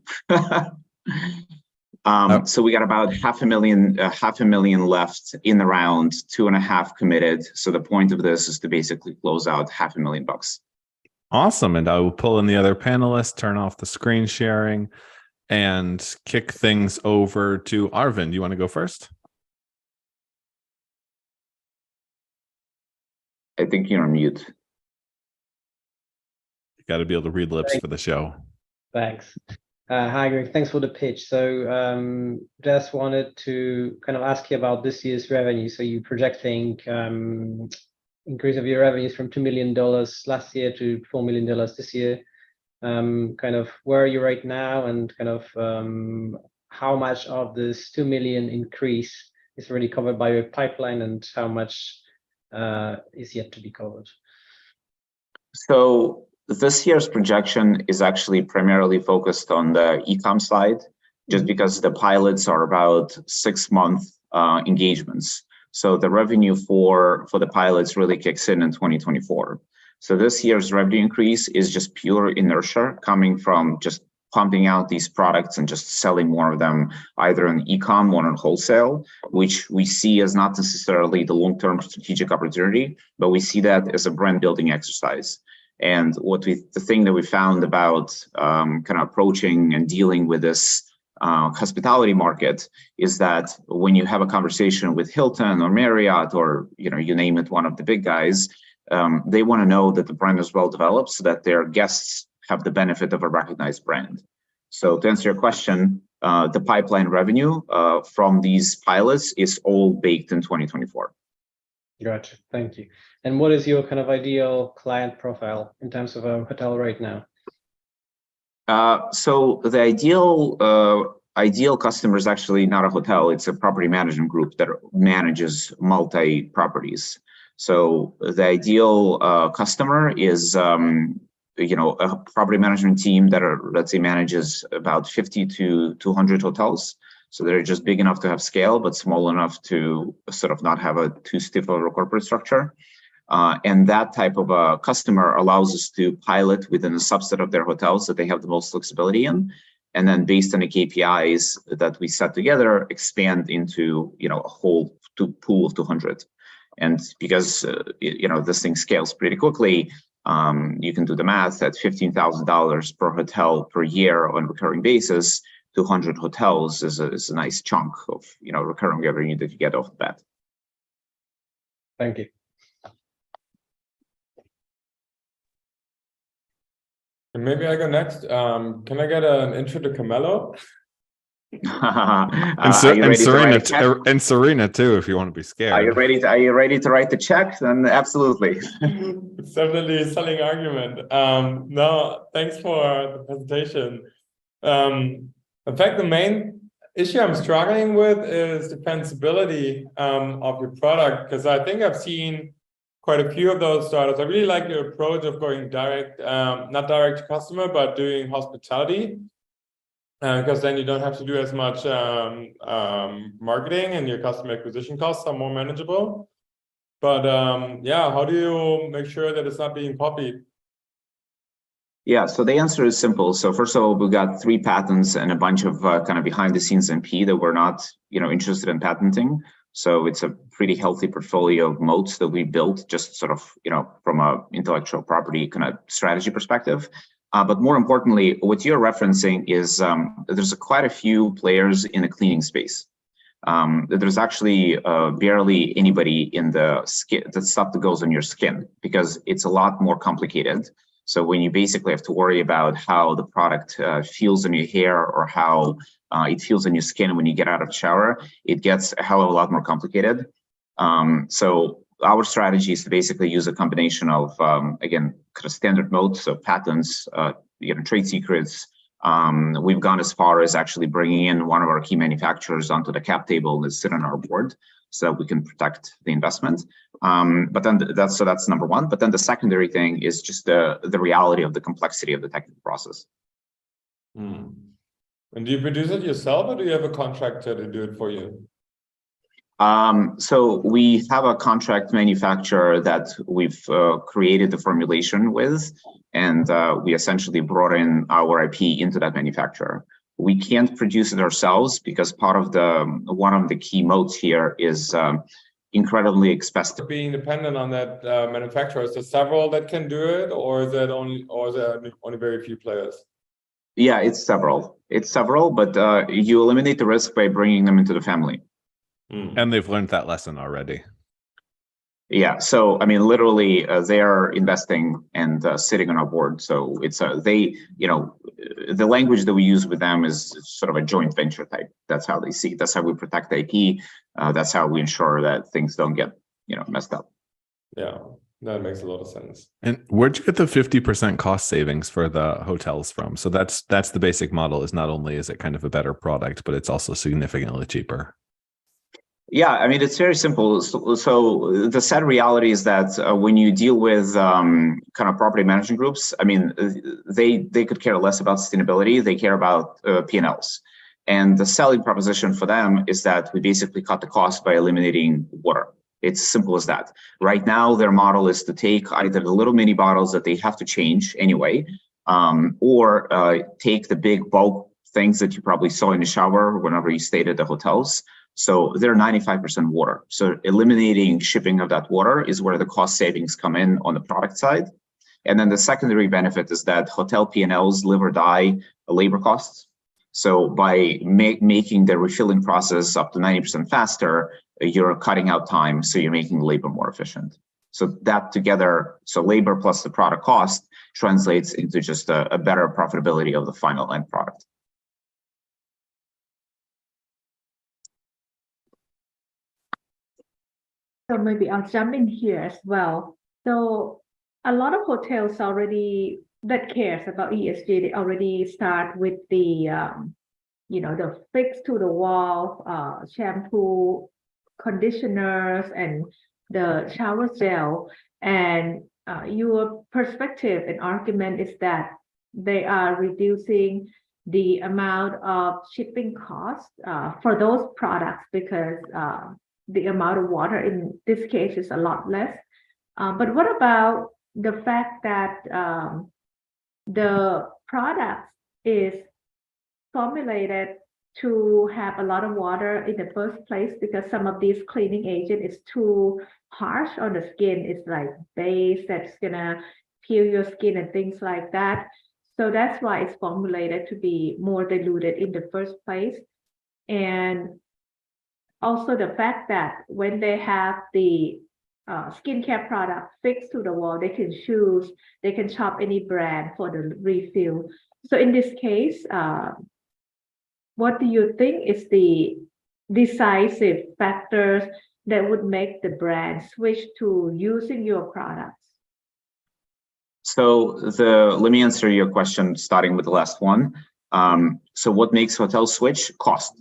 So we got about half a million left in the round, 2.5 committed. So the point of this is to basically close out $500,000. Awesome. And I will pull in the other panelists, turn off the screen sharing, and kick things over to Arvin. Do you want to go first? I think you're on mute. You got to be able to read lips for the show. Thanks. Hi, Greg. Thanks for the pitch. So just wanted to kind of ask you about this year's revenue. So you're projecting increase of your revenues from $2 million last year to $4 million this year. Kind of where are you right now, and kind of how much of this 2 million increase is already covered by your pipeline, and how much is yet to be covered? So this year's projection is actually primarily focused on the e-com side, just because the pilots are about 6-month engagements. So the revenue for the pilots really kicks in 2024. So this year's revenue increase is just pure inertia coming from just pumping out these products and just selling more of them, either in e-com or on wholesale, which we see as not necessarily the long-term strategic opportunity, but we see that as a brand building exercise. And the thing that we found about kind of approaching and dealing with this hospitality market is that when you have a conversation with Hilton or Marriott or you name it, one of the big guys, they want to know that the brand is well developed so that their guests have the benefit of a recognized brand. So to answer your question, the pipeline revenue from these pilots is all baked in 2024. Gotcha. Thank you. And what is your kind of ideal client profile in terms of a hotel right now? So the ideal customer is actually not a hotel. It's a property management group that manages multi-properties. So the ideal customer is a property management team that let's say manages about 50 to 200 hotels. So they're just big enough to have scale, but small enough to sort of not have a too stiff of a corporate structure. And that type of a customer allows us to pilot within a subset of their hotels that they have the most flexibility in. and then based on the KPIs that we set together, expand into a whole pool of 200. And because this thing scales pretty quickly, you can do the math at $15,000 per hotel per year on a recurring basis. 200 hotels is a nice chunk of recurring revenue that you get off the bat. Thank you. And maybe I go next. Can I get an intro to Camelo? And Serena too, if you want to be scared. Are you ready to write the check? Then absolutely. It's definitely a selling argument. No, thanks for the presentation. In fact, the main issue I'm struggling with is defensibility of your product, because I think I've seen quite a few of those startups. I really like your approach of going direct, not direct to customer, but doing hospitality, because then you don't have to do as much marketing and your customer acquisition costs are more manageable. But yeah, how do you make sure that it's not being copied? Yeah, so the answer is simple. So first of all, we got 3 patents and a bunch of kind of behind the scenes MP that we're not, interested in patenting. So it's a pretty healthy portfolio of moats that we built just sort of, from a intellectual property kind of strategy perspective. But more importantly, what you're referencing is there's quite a few players in the cleaning space. There's actually barely anybody in the stuff that goes on your skin, because it's a lot more complicated. So when you basically have to worry about how the product feels on your hair or how it feels on your skin when you get out of the shower, it gets a hell of a lot more complicated. So our strategy is to basically use a combination of, again, kind of standard modes, so patents, trade secrets. We've gone as far as actually bringing in one of our key manufacturers onto the cap table that sit on our board, so that we can protect the investment. But then that's number one. But then the secondary thing is just the reality of the complexity of the technical process. And do you produce it yourself, or do you have a contractor to do it for you? So we have a contract manufacturer that we've created the formulation with, and we essentially brought in our IP into that manufacturer. We can't produce it ourselves because one of the key modes here is incredibly expensive. Being dependent on that manufacturer, is there several that can do it, or is there only very few players? Yeah, it's several. But you eliminate the risk by bringing them into the family. And they've learned that lesson already. Yeah, so I mean, literally, they are investing and sitting on our board. So it's the language that we use with them is sort of a joint venture type. That's how they see it. That's how we protect the IP. That's how we ensure that things don't get messed up. Yeah, that makes a lot of sense. And where'd you get the 50% cost savings for the hotels from? So that's the basic model. Is not only is it kind of a better product, but it's also significantly cheaper. Yeah, I mean, it's very simple. So the sad reality is that when you deal with kind of property management groups, I mean, they could care less about sustainability. They care about P&Ls. And the selling proposition for them is that we basically cut the cost by eliminating water. It's as simple as that. Right now, their model is to take either the little mini bottles that they have to change anyway, or take the big bulk things that you probably saw in the shower whenever you stayed at the hotels. So they're 95% water. So eliminating shipping of that water is where the cost savings come in on the product side. And then the secondary benefit is that hotel P&Ls live or die labor costs. So by making the refilling process up to 90% faster, you're cutting out time, so you're making labor more efficient. So that together, so labor plus the product cost translates into just a better profitability of the final end product. So maybe I'll jump in here as well. So a lot of hotels that cares about ESG, they already start with the, the fixed to the wall shampoo, conditioners, and the shower gel. And your perspective and argument is that they are reducing the amount of shipping costs for those products because the amount of water in this case is a lot less. But what about the fact that the product is formulated to have a lot of water in the first place because some of these cleaning agent is too harsh on the skin. It's like base that's gonna peel your skin and things like that. So that's why it's formulated to be more diluted in the first place. And also the fact that when they have the skincare product fixed to the wall, they can choose, they can shop any brand for the refill. So in this case, what do you think is the decisive factors that would make the brand switch to using your products? So let me answer your question starting with the last one. So what makes hotels switch? Cost.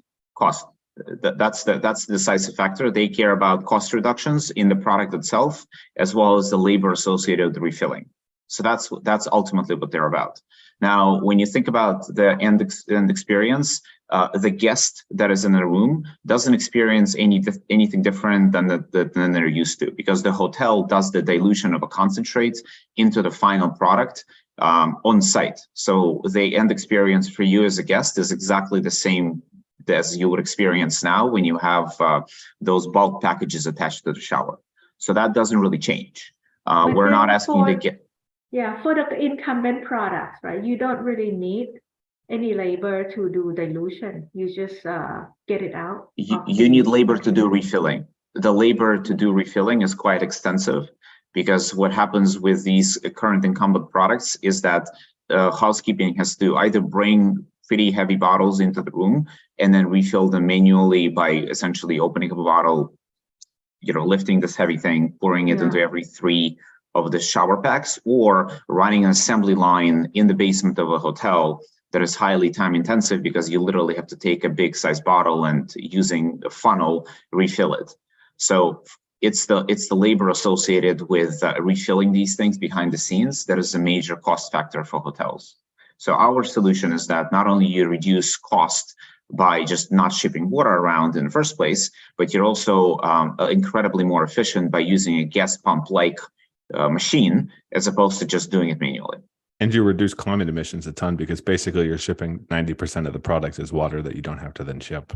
That's the decisive factor. They care about cost reductions in the product itself, as well as the labor associated with refilling. So that's ultimately what they're about. Now, when you think about the end experience, the guest that is in the room doesn't experience anything different than they're used to, because the hotel does the dilution of a concentrate into the final product on site. So the end experience for you as a guest is exactly the same as you would experience now when you have those bulk packages attached to the shower. So that doesn't really change. We're not asking you to get. Yeah, for the incumbent products, right? You don't really need any labor to do dilution. You just get it out. You need labor to do refilling. The labor to do refilling is quite extensive, because what happens with these current incumbent products is that housekeeping has to either bring pretty heavy bottles into the room and then refill them manually by essentially opening up a bottle, lifting this heavy thing, pouring it into every 3 of the shower packs, or running an assembly line in the basement of a hotel that is highly time intensive, because you literally have to take a big size bottle and using a funnel refill it. So it's the labor associated with refilling these things behind the scenes that is a major cost factor for hotels. So our solution is that not only you reduce cost by just not shipping water around in the first place, but you're also incredibly more efficient by using a gas pump-like machine, as opposed to just doing it manually. And you reduce climate emissions a ton, because basically you're shipping 90% of the product as water that you don't have to then ship.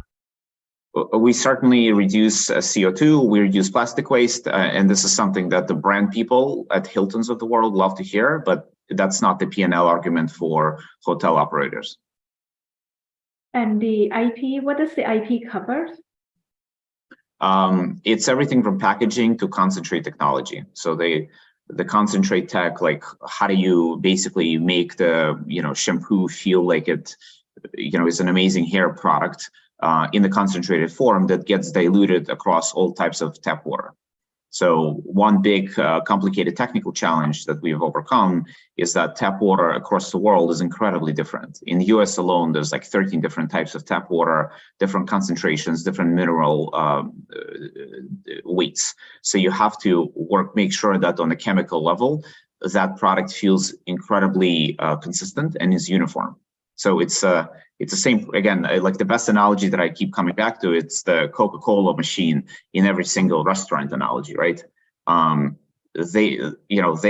We certainly reduce CO2, we reduce plastic waste, and this is something that the brand people at Hilton's of the world love to hear, but that's not the P&L argument for hotel operators. And the IP, what does the IP cover? It's everything from packaging to concentrate technology. So the concentrate tech, like how do you basically make the shampoo feel like it is an amazing hair product in the concentrated form that gets diluted across all types of tap water. So one big complicated technical challenge that we have overcome is that tap water across the world is incredibly different. In the US alone, there's like 13 different types of tap water, different concentrations, different mineral weights. So you have to make sure that on a chemical level, that product feels incredibly consistent and is uniform. So it's the same, again, like the best analogy that I keep coming back to, it's the Coca-Cola machine in every single restaurant analogy, right? They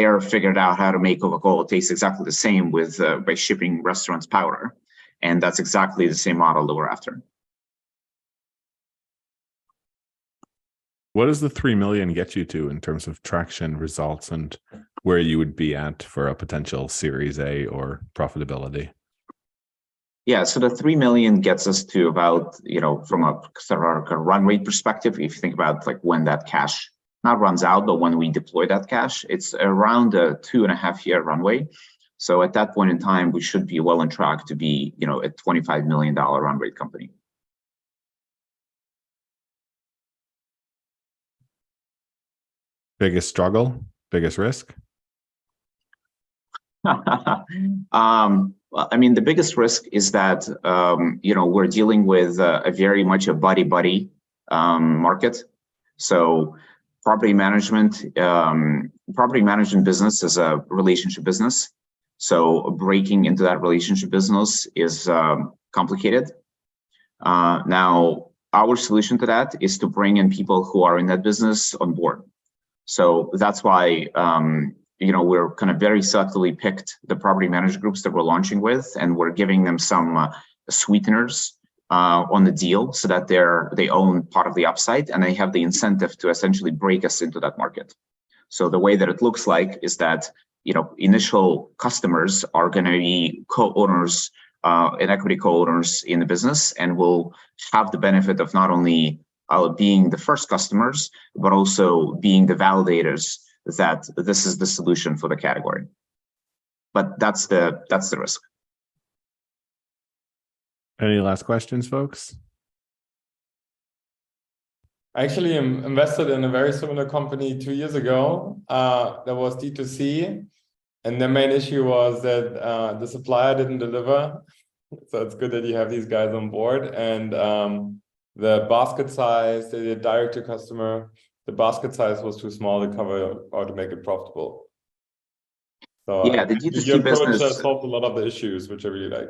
are figured out how to make Coca-Cola taste exactly the same by shipping restaurants powder. And that's exactly the same model that we're after. What does the 3 million get you to in terms of traction, results, and where you would be at for a potential Series A or profitability? Yeah, so the 3 million gets us to about, from a sort of run rate perspective, if you think about like when that cash not runs out, but when we deploy that cash, it's around a 2.5-year runway. So at that point in time, we should be well on track to be, a $25 million run rate company. Biggest struggle, biggest risk? Well, I mean, the biggest risk is that, we're dealing with a very much a buddy-buddy market. So property management business is a relationship business. So breaking into that relationship business is complicated. Now, our solution to that is to bring in people who are in that business on board. So that's why we're kind of very selectively picked the property manager groups that we're launching with, and we're giving them some sweeteners on the deal so that they own part of the upside, and they have the incentive to essentially break us into that market. So the way that it looks like is that, initial customers are going to be co-owners and equity co-owners in the business, and will have the benefit of not only being the first customers, but also being the validators that this is the solution for the category. But that's the risk. Any last questions, folks? I actually invested in a very similar company 2 years ago that was D2C. And the main issue was that the supplier didn't deliver. So it's good that you have these guys on board. And the basket size, the direct to customer, the basket size was too small to cover or to make it profitable. So yeah, the D2C business solved a lot of the issues, which I really like.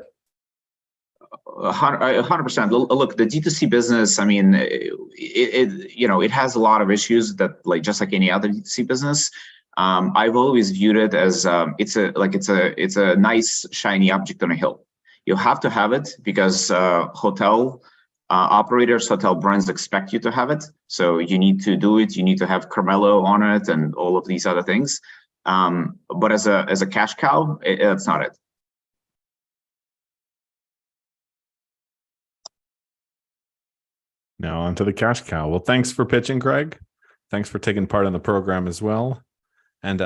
100%. Look, the D2C business, I mean, it has a lot of issues that, like, just like any other D2C business. I've always viewed it as it's a nice shiny object on a hill. You have to have it because hotel operators, hotel brands expect you to have it. So you need to do it. You need to have Carmelo on it and all of these other things. But as a cash cow, that's not it. Now on to the cash cow. Well, thanks for pitching, Greg. Thanks for taking part in the program as well. And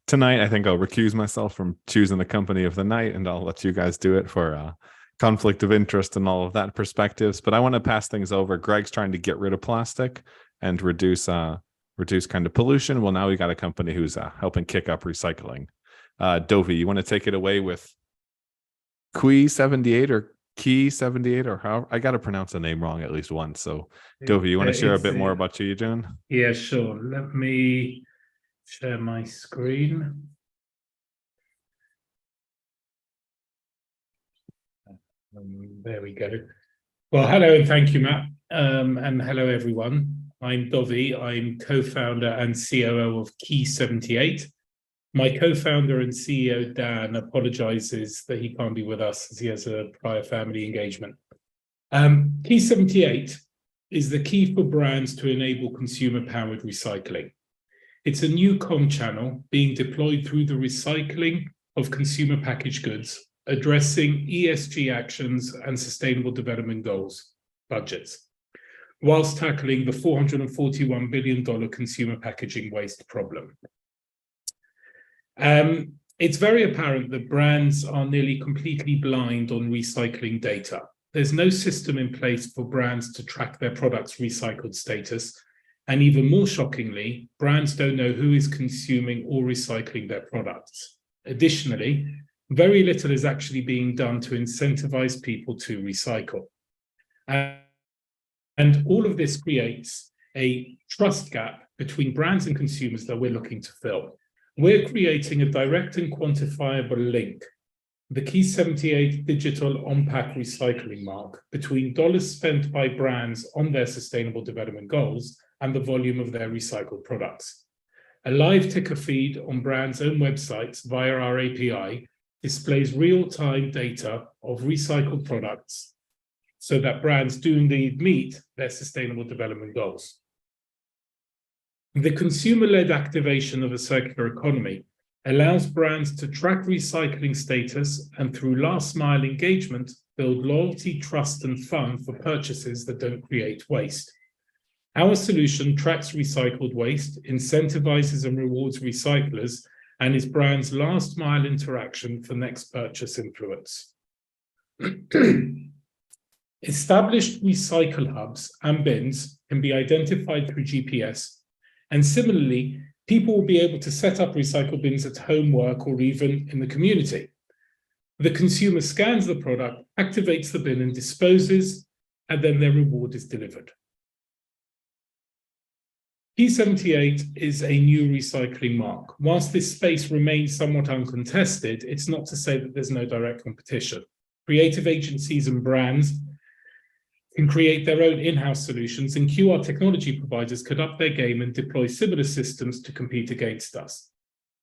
tonight, I think I'll recuse myself from choosing the company of the night, and I'll let you guys do it for conflict of interest and all of that perspectives. But I want to pass things over. Greg's trying to get rid of plastic and reduce kind of pollution. Well, now we got a company who's helping kick up recycling. Dovi, you want to take it away with Key 78 or Key 78 or how? I got to pronounce the name wrong at least once. So Dovi, you want to share a bit more about what you're doing? Yeah, sure. Let me share my screen. There we go. Well, hello and thank you, Matt. And hello, everyone. I'm Dovi. I'm co-founder and COO of Key 78. My co-founder and CEO, Dan, apologizes that he can't be with us as he has a prior family engagement. Key 78 is the key for brands to enable consumer-powered recycling. It's a new comm channel being deployed through the recycling of consumer packaged goods, addressing ESG actions and sustainable development goals, budgets, whilst tackling the $441 billion consumer packaging waste problem. It's very apparent that brands are nearly completely blind on recycling data. There's no system in place for brands to track their products' recycled status. And even more shockingly, brands don't know who is consuming or recycling their products. Additionally, very little is actually being done to incentivize people to recycle. And all of this creates a trust gap between brands and consumers that we're looking to fill. We're creating a direct and quantifiable link, the Key 78 digital on-pack recycling mark, between dollars spent by brands on their sustainable development goals and the volume of their recycled products. A live ticker feed on brands' own websites via our API displays real-time data of recycled products so that brands do indeed meet their sustainable development goals. The consumer-led activation of a circular economy allows brands to track recycling status and through last-mile engagement, build loyalty, trust, and fun for purchases that don't create waste. Our solution tracks recycled waste, incentivizes and rewards recyclers, and is brands' last-mile interaction for next purchase influence. Established recycle hubs and bins can be identified through GPS, and similarly, people will be able to set up recycle bins at home, work, or even in the community. The consumer scans the product, activates the bin and disposes, and then their reward is delivered. P78 is a new recycling mark. Whilst this space remains somewhat uncontested, it's not to say that there's no direct competition. Creative agencies and brands can create their own in-house solutions, and QR technology providers could up their game and deploy similar systems to compete against us.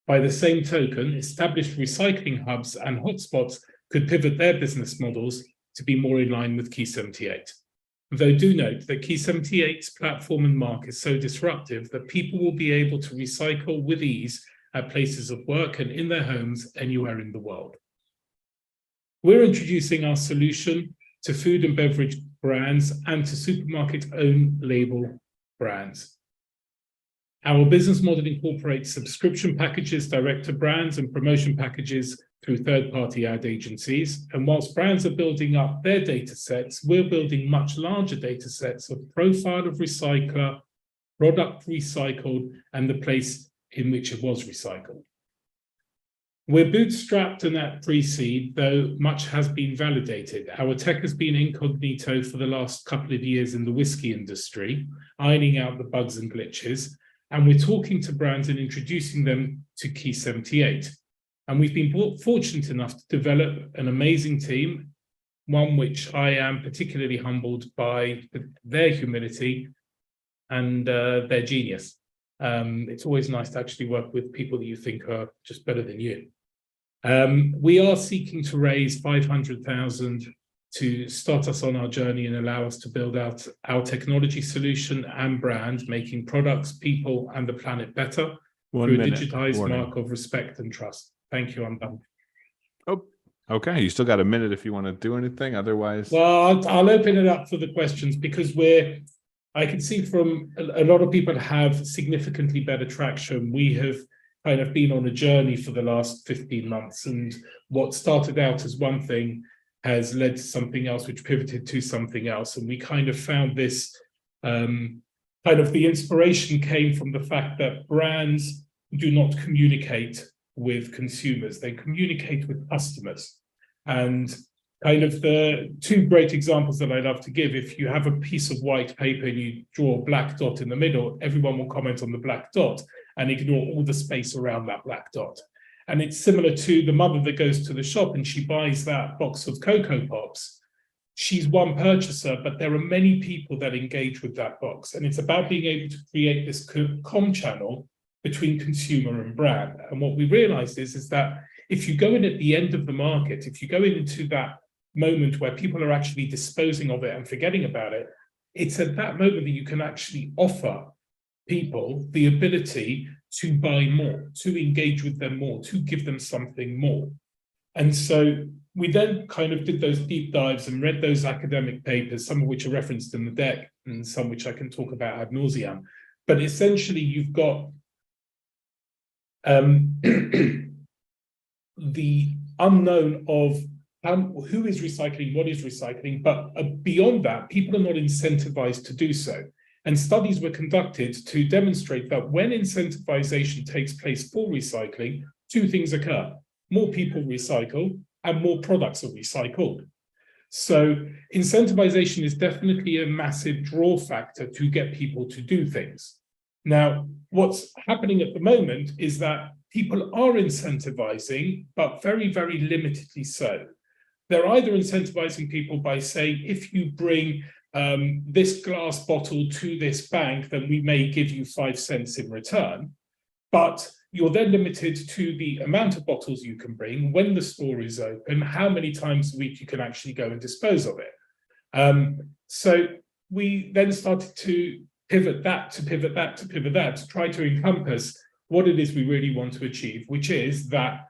By the same token, established recycling hubs and hotspots could pivot their business models to be more in line with Key 78. Though do note that Key 78's platform and mark is so disruptive that people will be able to recycle with ease at places of work and in their homes anywhere in the world. We're introducing our solution to food and beverage brands and to supermarket own label brands. Our business model incorporates subscription packages direct to brands and promotion packages through third-party ad agencies. And whilst brands are building up their data sets, we're building much larger data sets of profile of recycler, product recycled, and the place in which it was recycled. We're bootstrapped and at pre-seed, though much has been validated. Our tech has been incognito for the last couple of years in the whiskey industry, ironing out the bugs and glitches, and we're talking to brands and introducing them to Key 78. And we've been fortunate enough to develop an amazing team, one which I am particularly humbled by their humility and their genius. It's always nice to actually work with people that you think are just better than you. We are seeking to raise 500,000 to start us on our journey and allow us to build out our technology solution and brand, making products, people, and the planet better through a digitized mark of respect and trust. Thank you, I'm done. Oh, okay. You still got a minute if you want to do anything. Otherwise, well, I'll open it up for the questions because I can see from a lot of people have significantly better traction. We have kind of been on a journey for the last 15 months, and what started out as one thing has led to something else, which pivoted to something else. And we kind of found this, kind of the inspiration came from the fact that brands do not communicate with consumers, they communicate with customers. And kind of the two great examples that I love to give, if you have a piece of white paper and you draw a black dot in the middle, everyone will comment on the black dot and ignore all the space around that black dot. And it's similar to the mother that goes to the shop and she buys that box of Cocoa Pops. She's one purchaser, but there are many people that engage with that box. And it's about being able to create this comm channel between consumer and brand. And what we realized is that if you go in at the end of the market, if you go into that moment where people are actually disposing of it and forgetting about it, it's at that moment that you can actually offer people the ability to buy more, to engage with them more, to give them something more. And so we then kind of did those deep dives and read those academic papers, some of which are referenced in the deck and some which I can talk about ad nauseam. But essentially you've got the unknown of who is recycling, what is recycling, but beyond that, people are not incentivized to do so. And studies were conducted to demonstrate that when incentivization takes place for recycling, two things occur. More people recycle and more products are recycled. So incentivization is definitely a massive draw factor to get people to do things. Now, what's happening at the moment is that people are incentivizing, but very, very limitedly so. They're either incentivizing people by saying, if you bring this glass bottle to this bank, then we may give you 5 cents in return. But you're then limited to the amount of bottles you can bring, when the store is open, how many times a week you can actually go and dispose of it. So we then started to pivot that, to try to encompass what it is we really want to achieve, which is that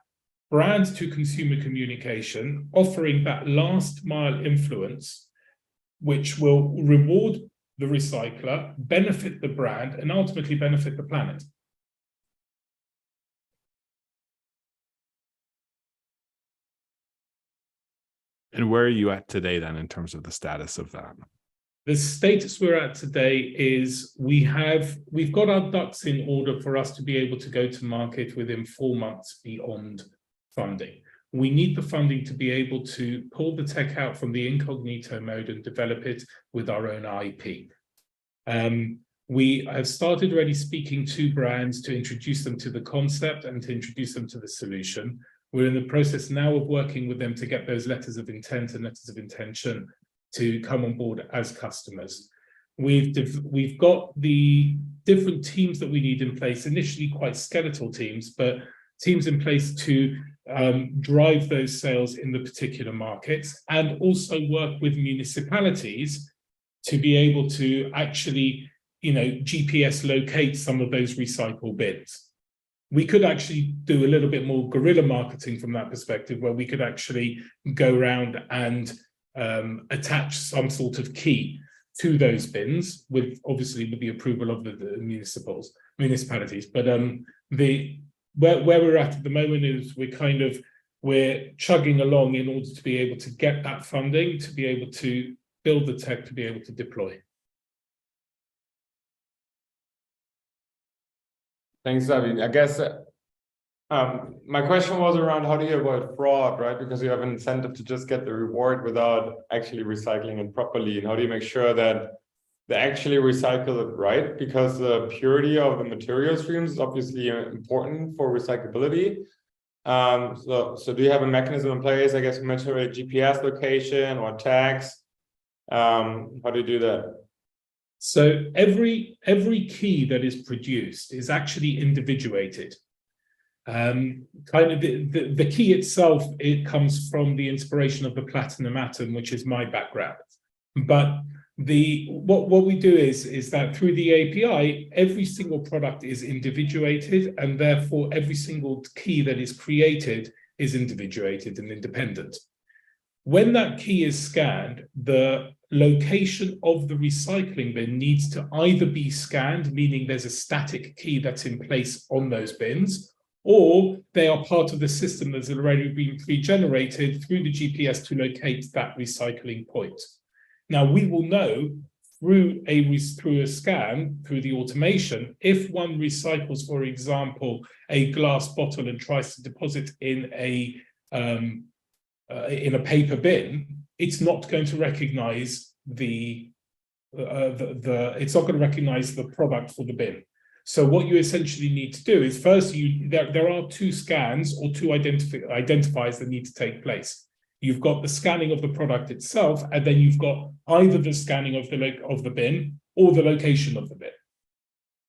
brand to consumer communication, offering that last mile influence, which will reward the recycler, benefit the brand, and ultimately benefit the planet. And where are you at today then in terms of the status of that? The status we're at today is we've got our ducks in order for us to be able to go to market within 4 months beyond funding. We need the funding to be able to pull the tech out from the incognito mode and develop it with our own IP. We have started already speaking to brands to introduce them to the concept and to introduce them to the solution. We're in the process now of working with them to get those letters of intent and letters of intention to come on board as customers. We've got the different teams that we need in place, initially quite skeletal teams, but teams in place to drive those sales in the particular markets, and also work with municipalities to be able to actually, GPS locate some of those recycle bins. We could actually do a little bit more guerrilla marketing from that perspective, where we could actually go around and attach some sort of key to those bins, obviously with the approval of the municipalities. But where we're at the moment is we're chugging along in order to be able to get that funding, to be able to build the tech, to be able to deploy. Thanks, Arvin. I guess my question was around how do you avoid fraud, right? Because you have an incentive to just get the reward without actually recycling it properly. And how do you make sure that they actually recycle it right? Because the purity of the material streams is obviously important for recyclability. So do you have a mechanism in place? I guess you mentioned a GPS location or tags. How do you do that? So every key that is produced is actually individuated. The key itself, it comes from the inspiration of the platinum atom, which is my background. But what we do is that through the API, every single product is individuated, and therefore every single key that is created is individuated and independent. When that key is scanned, the location of the recycling bin needs to either be scanned, meaning there's a static key that's in place on those bins, or they are part of the system that's already been pre-generated through the GPS to locate that recycling point. Now, we will know through a scan, through the automation, if one recycles, for example, a glass bottle and tries to deposit in a paper bin, it's not going to recognize the product for the bin. So what you essentially need to do is first, there are two scans or two identifiers that need to take place. You've got the scanning of the product itself, and then you've got either the scanning of the bin or the location of the bin.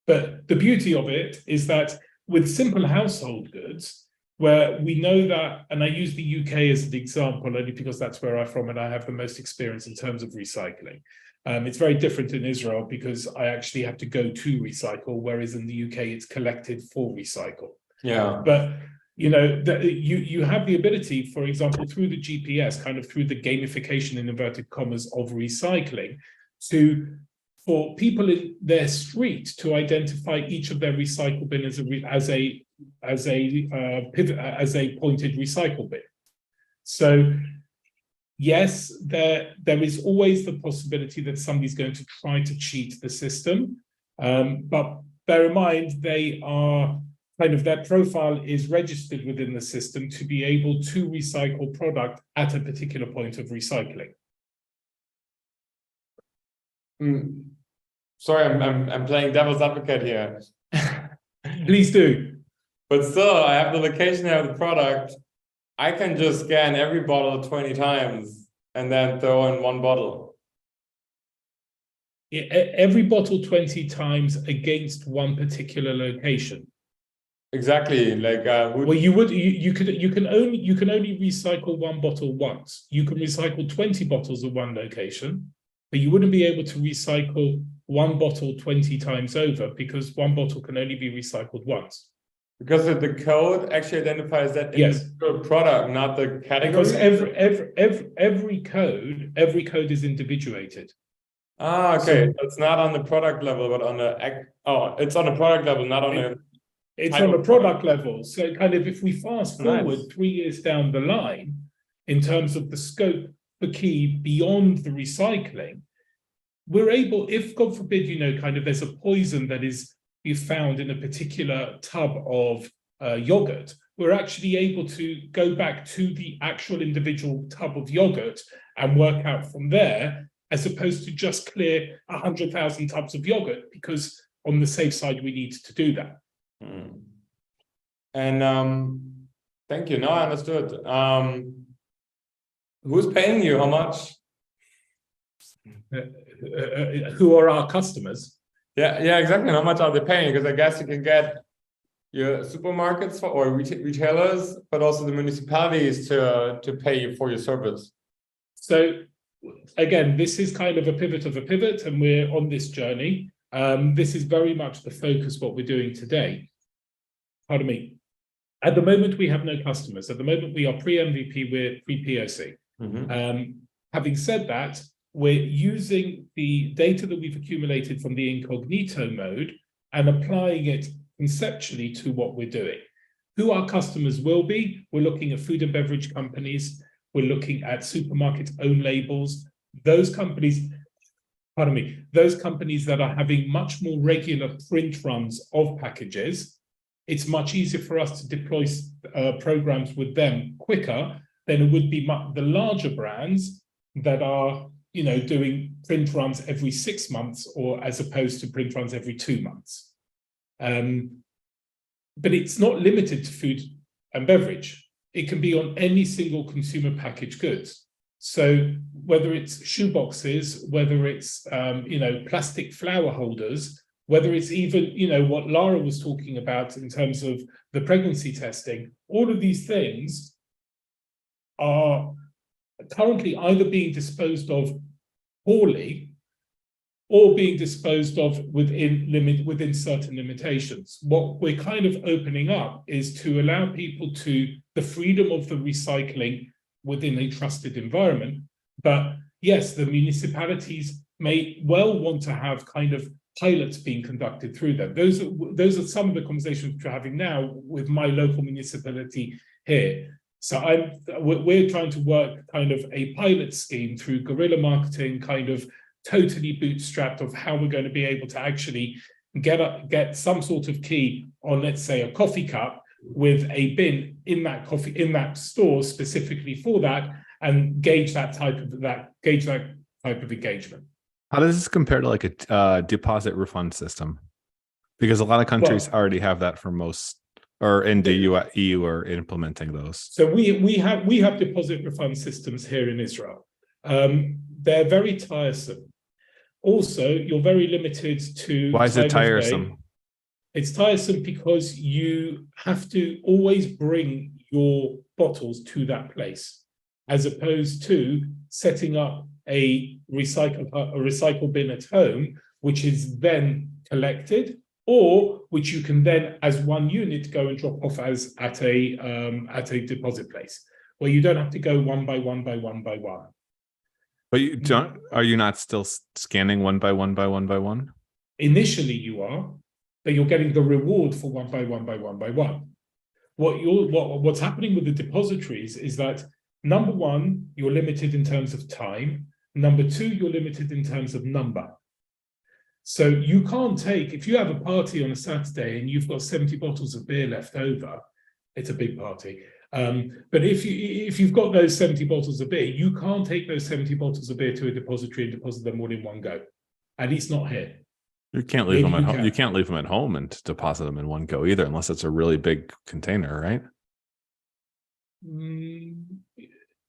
But the beauty of it is that with simple household goods, where we know that, and I use the UK as an example only because that's where I'm from and I have the most experience in terms of recycling. It's very different in Israel because I actually have to go to recycle, whereas in the UK it's collected for recycle. Yeah. But you have the ability, for example, through the GPS, kind of through the gamification in inverted commas of recycling, for people in their street to identify each of their recycle bin as a pointed recycle bin. So yes, there is always the possibility that somebody's going to try to cheat the system, but bear in mind they are their profile is registered within the system to be able to recycle product at a particular point of recycling. Sorry, I'm playing devil's advocate here. Please do. But still, I have the location of the product. I can just scan every bottle 20 times and then throw in one bottle. Every bottle 20 times against one particular location. Exactly. Like well, you can only recycle one bottle once. You can recycle 20 bottles at one location, but you wouldn't be able to recycle one bottle 20 times over because one bottle can only be recycled once. Because the code actually identifies that individual product, not the category. Because every code is individuated. Ah, okay. So it's not on the product level, but on it's on the product level, not on the. It's on a product level. So kind of if we fast forward 3 years down the line, in terms of the scope, the key beyond the recycling, we're able, if God forbid, there's a poison that is found in a particular tub of yogurt, we're actually able to go back to the actual individual tub of yogurt and work out from there, as opposed to just clear 100,000 tubs of yogurt, because on the safe side, we need to do that. And thank you. No, I understood. Who's paying you? How much? Who are our customers? Yeah, exactly. How much are they paying? Because I guess you can get your supermarkets or retailers, but also the municipalities to pay you for your service? So again, this is kind of a pivot of a pivot, and we're on this journey. This is very much the focus what we're doing today. Pardon me. At the moment, we have no customers. At the moment, we are pre-MVP, we're pre-POC. Having said that, we're using the data that we've accumulated from the incognito mode and applying it conceptually to what we're doing. Who our customers will be, we're looking at food and beverage companies, we're looking at supermarket own labels, those companies, pardon me, those companies that are having much more regular print runs of packages. It's much easier for us to deploy programs with them quicker than it would be the larger brands that are, doing print runs every 6 months, or as opposed to print runs every 2 months. But it's not limited to food and beverage. It can be on any single consumer packaged goods. So whether it's shoe boxes, whether it's plastic flower holders, whether it's even what Lara was talking about in terms of the pregnancy testing, all of these things are currently either being disposed of poorly or being disposed of within certain limitations. What we're kind of opening up is to allow people the freedom of the recycling within a trusted environment. But yes, the municipalities may well want to have kind of pilots being conducted through them. Those are some of the conversations we're having now with my local municipality here. So we're trying to work kind of a pilot scheme through guerrilla marketing, kind of totally bootstrapped, of how we're going to be able to actually get some sort of key on, let's say, a coffee cup with a bin in that store specifically for that, and gauge that type of engagement. How does this compare to like a deposit refund system? Because a lot of countries already have that for most, or in the EU are implementing those. So we have deposit refund systems here in Israel. They're very tiresome. Also, you're very limited to. Why is it tiresome? It's tiresome because you have to always bring your bottles to that place, as opposed to setting up a recycle bin at home, which is then collected, or which you can then, as one unit, go and drop off at a deposit place, where you don't have to go one by one by one by one. But you don't? Are you not still scanning one by one by one by one? Initially, you are, but you're getting the reward for one by one by one by one. What's happening with the depositories is that, number one, you're limited in terms of time. Number two, you're limited in terms of number. So you can't take, if you have a party on a Saturday and you've got 70 bottles of beer left over, it's a big party. But if you've got those 70 bottles of beer, you can't take those 70 bottles of beer to a depository and deposit them all in one go. At least not here. You can't leave them at home. You can't leave them at home and deposit them in one go either, unless it's a really big container, right?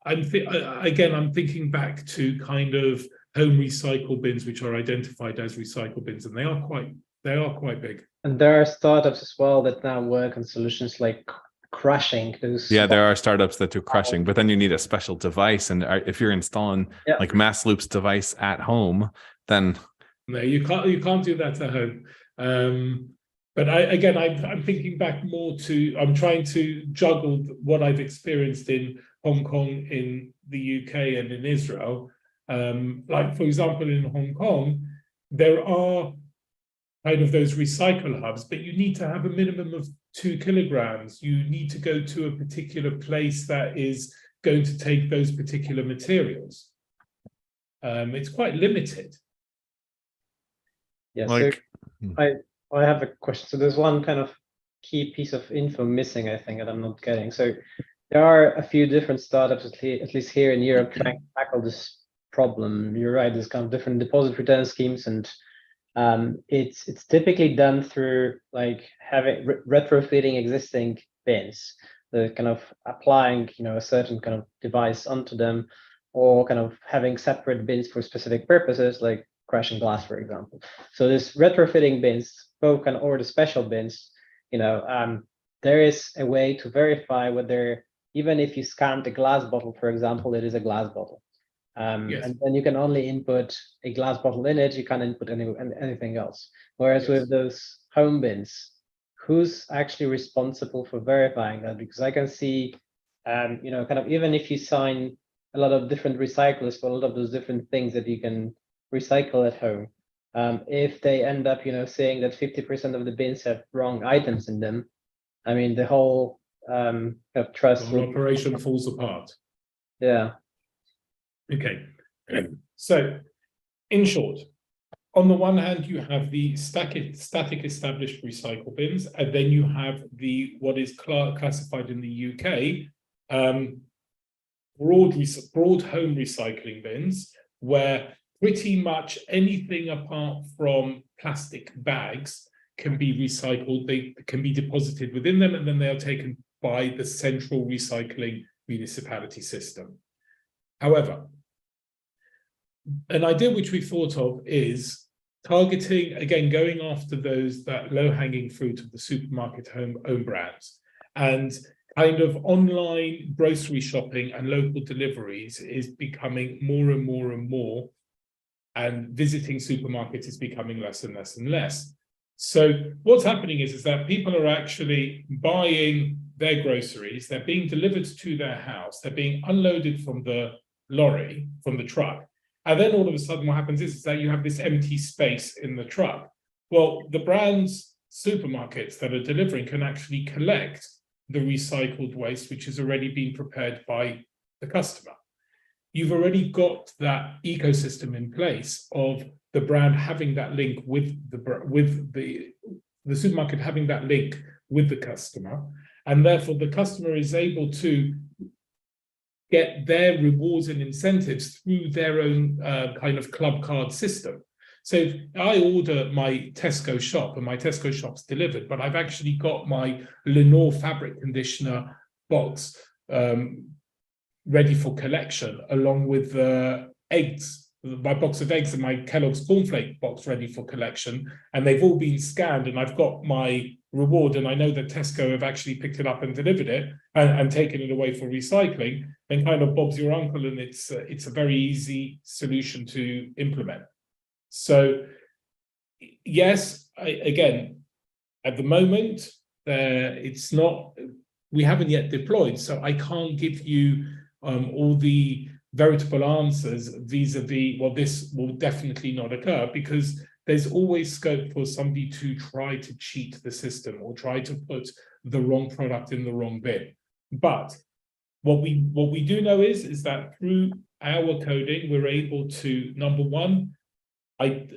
I'm thinking back to kind of home recycle bins, which are identified as recycle bins, and they are quite big. And there are startups as well that now work on solutions like crushing those. Yeah, there are startups that do crushing, but then you need a special device, and if you're installing like Mass Loop's device at home, then no, you can't do that at home. But I'm thinking back more to, I'm trying to juggle what I've experienced in Hong Kong, in the UK, and in Israel. Like, for example, in Hong Kong, there are kind of those recycle hubs, but you need to have a minimum of 2 kilograms. You need to go to a particular place that is going to take those particular materials. It's quite limited. Yeah, so I have a question. So there's one kind of key piece of info missing, I think, that I'm not getting. So there are a few different startups, at least here in Europe, trying to tackle this problem. You're right, there's kind of different deposit return schemes, and it's typically done through like having retrofitting existing bins, the kind of applying a certain kind of device onto them, or kind of having separate bins for specific purposes, like crashing glass, for example. So this retrofitting bins, both or the special bins, there is a way to verify whether, even if you scan the glass bottle, for example, it is a glass bottle. Yes. And then you can only input a glass bottle in it, you can't input anything else. Whereas with those home bins, who's actually responsible for verifying that? Because I can see, kind of, even if you sign a lot of different recyclers for a lot of those different things that you can recycle at home, if they end up, saying that 50% of the bins have wrong items in them, I mean, the whole kind of trust The whole operation falls apart. Yeah. Okay. So, in short, on the one hand, you have the static established recycle bins, and then you have what is classified in the UK broad home recycling bins, where pretty much anything apart from plastic bags can be recycled. They can be deposited within them, and then they are taken by the central recycling municipality system. However, an idea which we thought of is targeting, again, going after that low-hanging fruit of the supermarket own brands, and kind of online grocery shopping and local deliveries is becoming more and more and more, and visiting supermarkets is becoming less and less and less. So what's happening is that people are actually buying their groceries, they're being delivered to their house, they're being unloaded from the lorry, from the truck, and then all of a sudden what happens is that you have this empty space in the truck. Well, the brands, supermarkets that are delivering can actually collect the recycled waste, which has already been prepared by the customer. You've already got that ecosystem in place of the brand having that link with the supermarket having that link with the customer, and therefore the customer is able to get their rewards and incentives through their own kind of club card system. So if I order my Tesco shop and my Tesco shop's delivered, but I've actually got my Lenore fabric conditioner box ready for collection, along with eggs, my box of eggs and my Kellogg's cornflake box ready for collection, and they've all been scanned, and I've got my reward, and I know that Tesco have actually picked it up and delivered it and taken it away for recycling, then kind of Bob's your uncle, and it's a very easy solution to implement. So yes, again, at the moment, it's not, we haven't yet deployed, so I can't give you all the veritable answers vis-a-vis, well, this will definitely not occur, because there's always scope for somebody to try to cheat the system or try to put the wrong product in the wrong bin. But what we do know is that through our coding, we're able to, number one,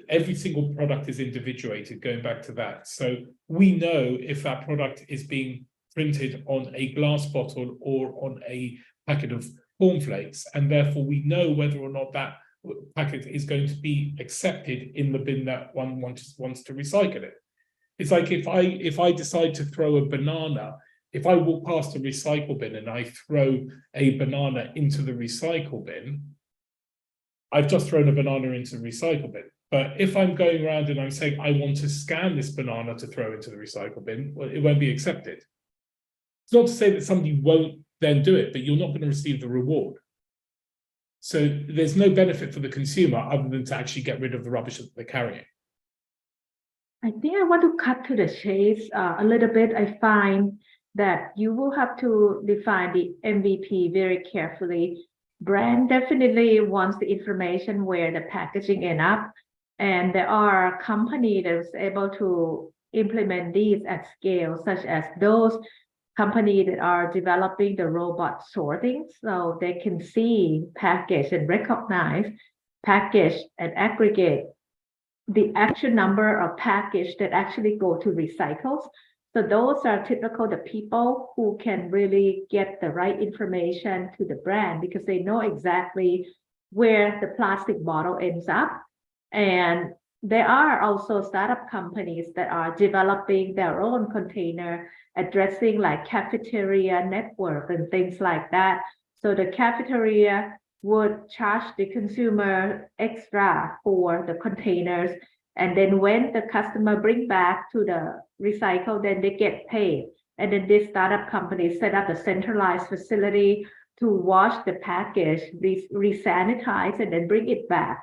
every single product is individuated, going back to that. So we know if that product is being printed on a glass bottle or on a packet of cornflakes, and therefore we know whether or not that packet is going to be accepted in the bin that one wants to recycle it. It's like if I decide to throw a banana, if I walk past a recycle bin and I throw a banana into the recycle bin, I've just thrown a banana into the recycle bin. But if I'm going around and I'm saying I want to scan this banana to throw into the recycle bin, well, it won't be accepted. It's not to say that somebody won't then do it, but you're not going to receive the reward. So there's no benefit for the consumer other than to actually get rid of the rubbish that they're carrying. I think I want to cut to the chase a little bit. I find that you will have to define the MVP very carefully. Brand definitely wants the information where the packaging ends up, and there are companies that is able to implement these at scale, such as those companies that are developing the robot sorting, so they can see, package, and recognize, package, and aggregate the actual number of package that actually go to recycles. So those are typical the people who can really get the right information to the brand, because they know exactly where the plastic bottle ends up. And there are also startup companies that are developing their own container, addressing like cafeteria network and things like that. So the cafeteria would charge the consumer extra for the containers, And then when the customer bring back to the recycle, then they get paid. And then this startup company set up a centralized facility to wash the package, re-sanitize, and then bring it back.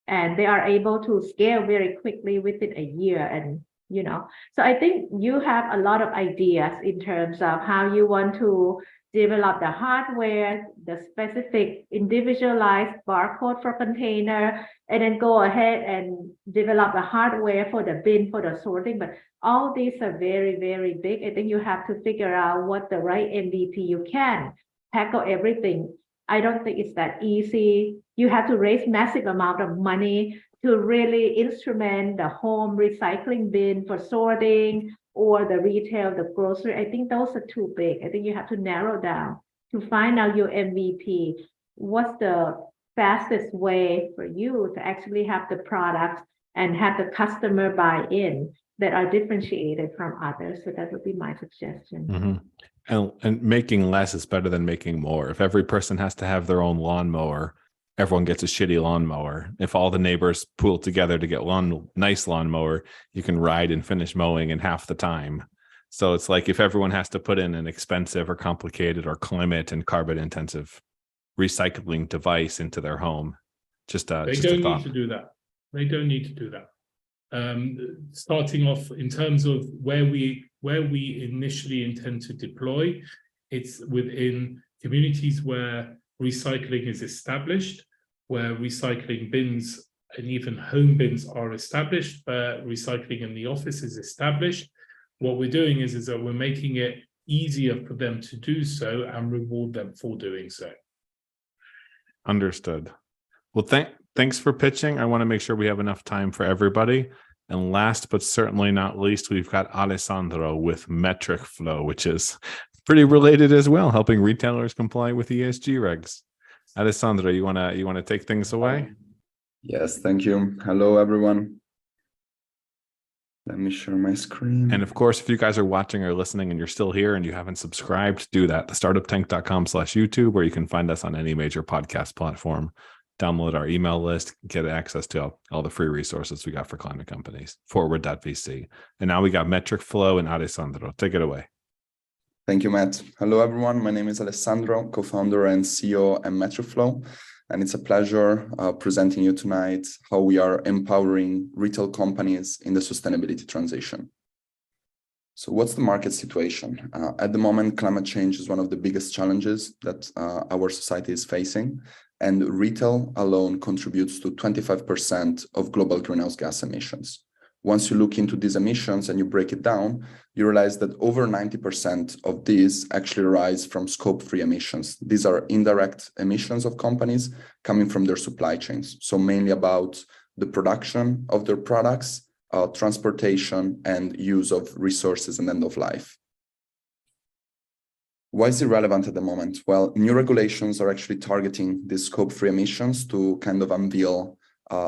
And they are able to scale very quickly within a year. And, so I think you have a lot of ideas in terms of how you want to develop the hardware, the specific individualized barcode for container, and then go ahead and develop the hardware for the bin, for the sorting. But all these are very, very big. I think you have to figure out what the right MVP you can tackle everything. I don't think it's that easy. You have to raise massive amount of money to really instrument the home recycling bin for sorting, or the retail, the grocery. I think those are too big. I think you have to narrow down to find out your MVP. What's the fastest way for you to actually have the product and have the customer buy in that are differentiated from others? So that would be my suggestion. And making less is better than making more. If every person has to have their own lawnmower, everyone gets a shitty lawnmower. If all the neighbors pool together to get nice lawnmower, you can ride and finish mowing in half the time. So it's like if everyone has to put in an expensive or complicated or climate and carbon intensive recycling device into their home, they don't need to do that. They don't need to do that. Starting off in terms of where we initially intend to deploy, it's within communities where recycling is established, where recycling bins and even home bins are established, where recycling in the office is established. What we're doing is that we're making it easier for them to do so and reward them for doing so. Understood. Well, thanks for pitching. I want to make sure we have enough time for everybody. And last but certainly not least, we've got Alessandro with MetrikFlow, which is pretty related as well, helping retailers comply with ESG regs. Alessandro, you wanna take things away? Yes, thank you. Hello, everyone. Let me share my screen. And of course, if you guys are watching or listening and you're still here and you haven't subscribed, do that. thestartuptank.com/YouTube, where you can find us on any major podcast platform. Download our email list, get access to all the free resources we got for climate companies, forward.vc. And now we got MetrikFlow and Alessandro. Take it away. Thank you, Matt. Hello, everyone. My name is Alessandro, co-founder and CEO at MetrikFlow. And it's a pleasure presenting you tonight how we are empowering retail companies in the sustainability transition. So what's the market situation? At the moment, climate change is one of the biggest challenges that our society is facing. And retail alone contributes to 25% of global greenhouse gas emissions. Once you look into these emissions and you break it down, you realize that over 90% of these actually arise from scope-free emissions. These are indirect emissions of companies coming from their supply chains. So mainly about the production of their products, transportation, and use of resources and end of life. Why is it relevant at the moment? Well, new regulations are actually targeting these scope-free emissions to kind of unveil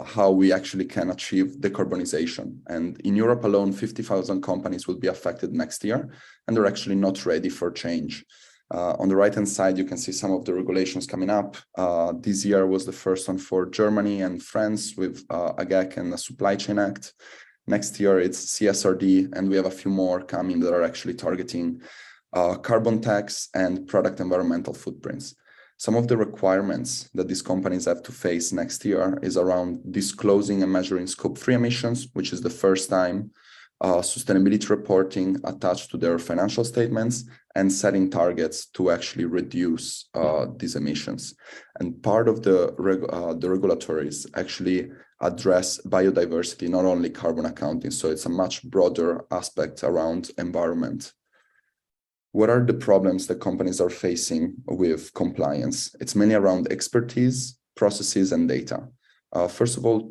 how we actually can achieve decarbonization. And in Europe alone, 50,000 companies will be affected next year, and they're actually not ready for change. On the right-hand side, you can see some of the regulations coming up. This year was the first one for Germany and France with AGEC and the Supply Chain Act. Next year, it's CSRD, and we have a few more coming that are actually targeting carbon tax and product environmental footprints. Some of the requirements that these companies have to face next year is around disclosing and measuring scope-free emissions, which is the first time sustainability reporting attached to their financial statements, and setting targets to actually reduce these emissions. And part of the regulatories actually address biodiversity, not only carbon accounting. So it's a much broader aspect around environment. What are the problems that companies are facing with compliance? It's mainly around expertise, processes, and data. First of all,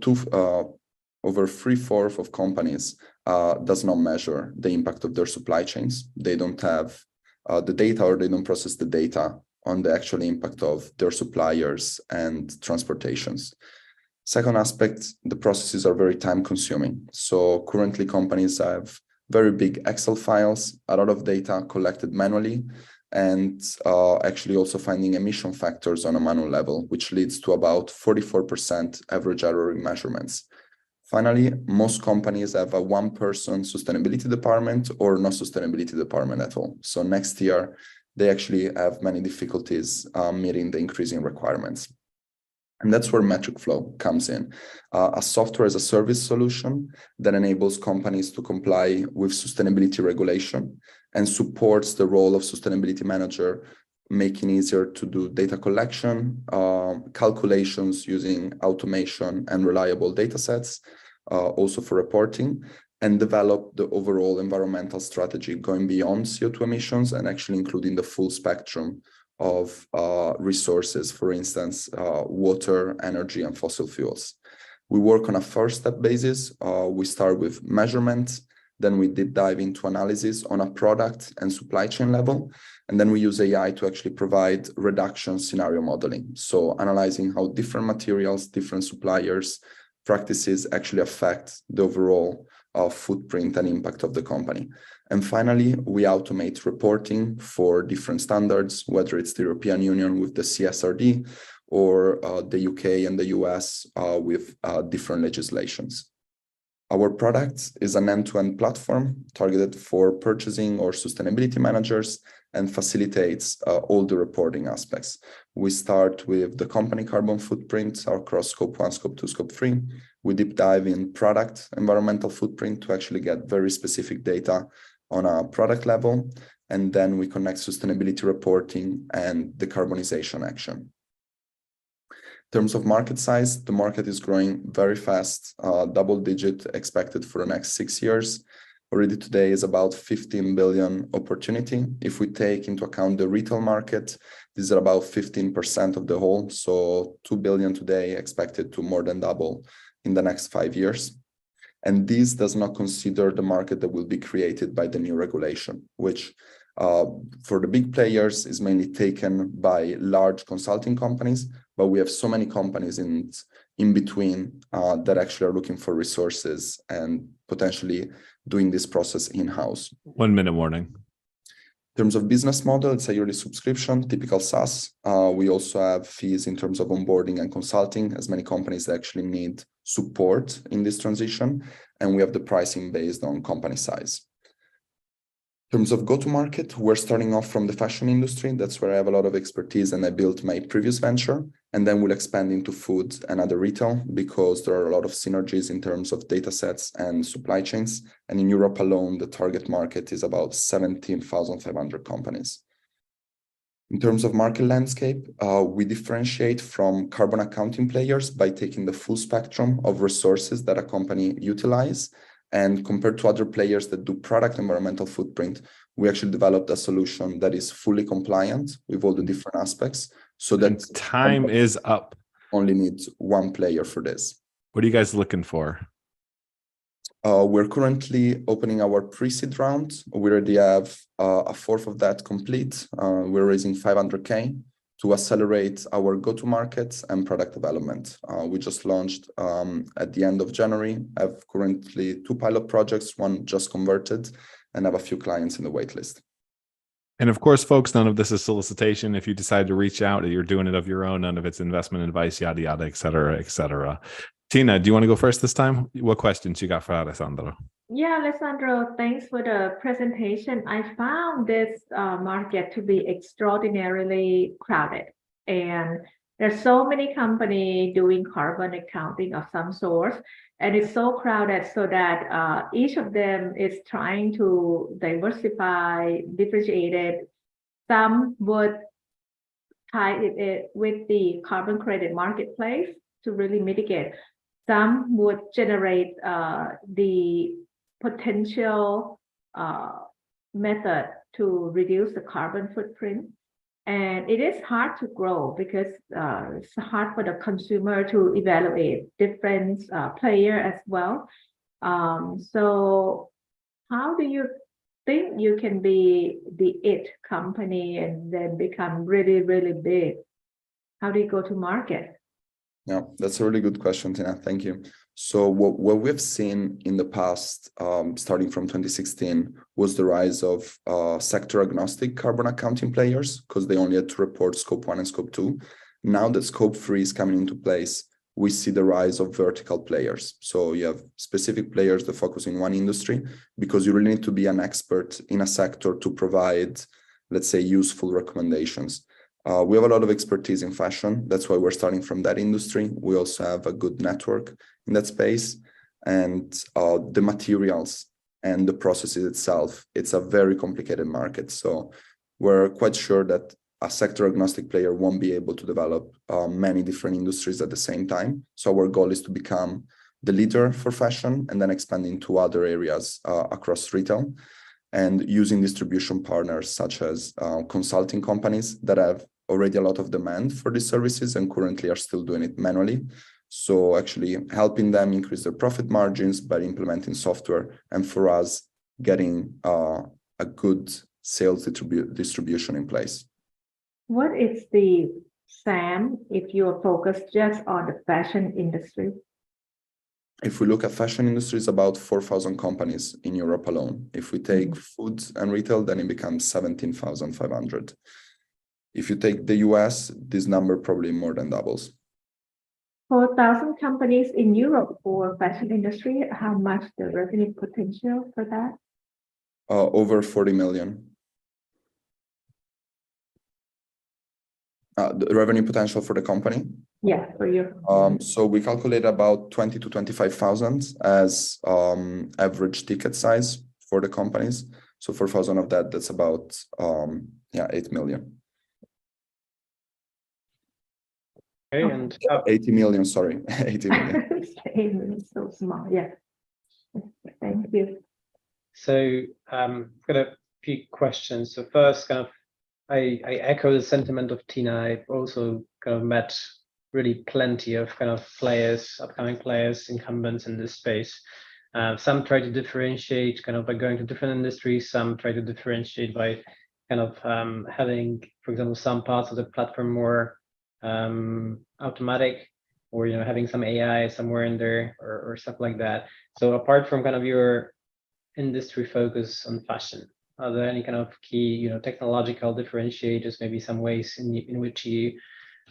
over 3/4 of companies does not measure the impact of their supply chains. They don't have the data, or they don't process the data on the actual impact of their suppliers and transportations. Second aspect, the processes are very time consuming. So currently companies have very big Excel files, a lot of data collected manually, and actually also finding emission factors on a manual level, which leads to about 44% average error in measurements. Finally, most companies have a one-person sustainability department or no sustainability department at all. So next year, they actually have many difficulties meeting the increasing requirements. And that's where MetrikFlow comes in, a software as a service solution that enables companies to comply with sustainability regulation and supports the role of sustainability manager, making it easier to do data collection, calculations using automation and reliable data sets, also for reporting, and develop the overall environmental strategy going beyond CO2 emissions and actually including the full spectrum of resources, for instance, water, energy, and fossil fuels. We work on a first step basis. We start with measurement, then we deep dive into analysis on a product and supply chain level. And then we use AI to actually provide reduction scenario modeling. So analyzing how different materials, different suppliers, practices actually affect the overall footprint and impact of the company. And finally, we automate reporting for different standards, whether it's the European Union with the CSRD or the UK and the US with different legislations. Our product is an end-to-end platform targeted for purchasing or sustainability managers and facilitates all the reporting aspects. We start with the company carbon footprint across scope 1, scope 2, scope 3. We deep dive in product environmental footprint to actually get very specific data on a product level. And then we connect sustainability reporting and decarbonization action. In terms of market size, the market is growing very fast, double-digit expected for the next 6 years. Already today is about 15 billion opportunity. If we take into account the retail market, this is about 15% of the whole. So 2 billion today expected to more than double in the next 5 years. And this does not consider the market that will be created by the new regulation, which for the big players is mainly taken by large consulting companies, but we have so many companies in between that actually are looking for resources and potentially doing this process in-house. 1 minute warning. In terms of business model, it's a yearly subscription, typical SaaS. We also have fees in terms of onboarding and consulting, as many companies actually need support in this transition. And we have the pricing based on company size. In terms of go-to-market, we're starting off from the fashion industry. That's where I have a lot of expertise and I built my previous venture. And then we'll expand into food and other retail because there are a lot of synergies in terms of data sets and supply chains. And in Europe alone, the target market is about 17,500 companies. In terms of market landscape, we differentiate from carbon accounting players by taking the full spectrum of resources that a company utilize. And compared to other players that do product environmental footprint, we actually developed a solution that is fully compliant with all the different aspects. So that time is up. Only needs one player for this. What are you guys looking for? We're currently opening our pre-seed round. We already have a fourth of that complete. We're raising 500K to accelerate our go-to-market and product development. We just launched at the end of January. I have currently 2 pilot projects, one just converted, and have a few clients in the waitlist. And of course, folks, none of this is solicitation. If you decide to reach out, you're doing it of your own. None of it's investment advice, yada, yada, et cetera, et cetera. Tina, do you want to go first this time? What questions you got for Alessandro? Yeah, Alessandro, thanks for the presentation. I found this market to be extraordinarily crowded. And there's so many companies doing carbon accounting of some sort. And it's so crowded so that each of them is trying to diversify, differentiate it. Some would tie it with the carbon credit marketplace to really mitigate. Some would generate the potential method to reduce the carbon footprint. And it is hard to grow because it's hard for the consumer to evaluate different players as well. So how do you think you can be the it company and then become really, really big? How do you go to market? Yeah, that's a really good question, Tina. Thank you. So what we've seen in the past, starting from 2016, was the rise of sector agnostic carbon accounting players because they only had to report scope 1 and scope 2. Now that scope 3 is coming into place, we see the rise of vertical players. So you have specific players that focus in one industry, because you really need to be an expert in a sector to provide, let's say, useful recommendations. We have a lot of expertise in fashion. That's why we're starting from that industry. We also have a good network in that space. And the materials and the processes itself, it's a very complicated market. So we're quite sure that a sector agnostic player won't be able to develop many different industries at the same time. So our goal is to become the leader for fashion and then expand into other areas across retail, and using distribution partners such as consulting companies that have already a lot of demand for these services and currently are still doing it manually. So actually helping them increase their profit margins by implementing software, and for us getting a good sales distribution in place. What is the SAM if you are focused just on the fashion industry? If we look at fashion industry, it's about 4,000 companies in Europe alone. If we take food and retail, then it becomes 17,500. If you take the US, this number probably more than doubles. 4,000 companies in Europe for fashion industry, how much the revenue potential for that? Over 40 million. The revenue potential for the company? Yeah, for you. So we calculate about 20 to 25,000 as average ticket size for the companies. So 4,000 of that, that's about 8 million. Okay, and 80 million, sorry, 80 million. 8 million, so small, yeah. Thank you. so I've got a few questions. So first, kind of, I echo the sentiment of Tina. I've also kind of met really plenty of kind of players, upcoming players, incumbents in this space. Some try to differentiate kind of by going to different industries. Some try to differentiate by kind of having, for example, some parts of the platform more automatic, or having some AI somewhere in there, or stuff like that. So apart from kind of your industry focus on fashion, are there any kind of key technological differentiators, maybe some ways in which you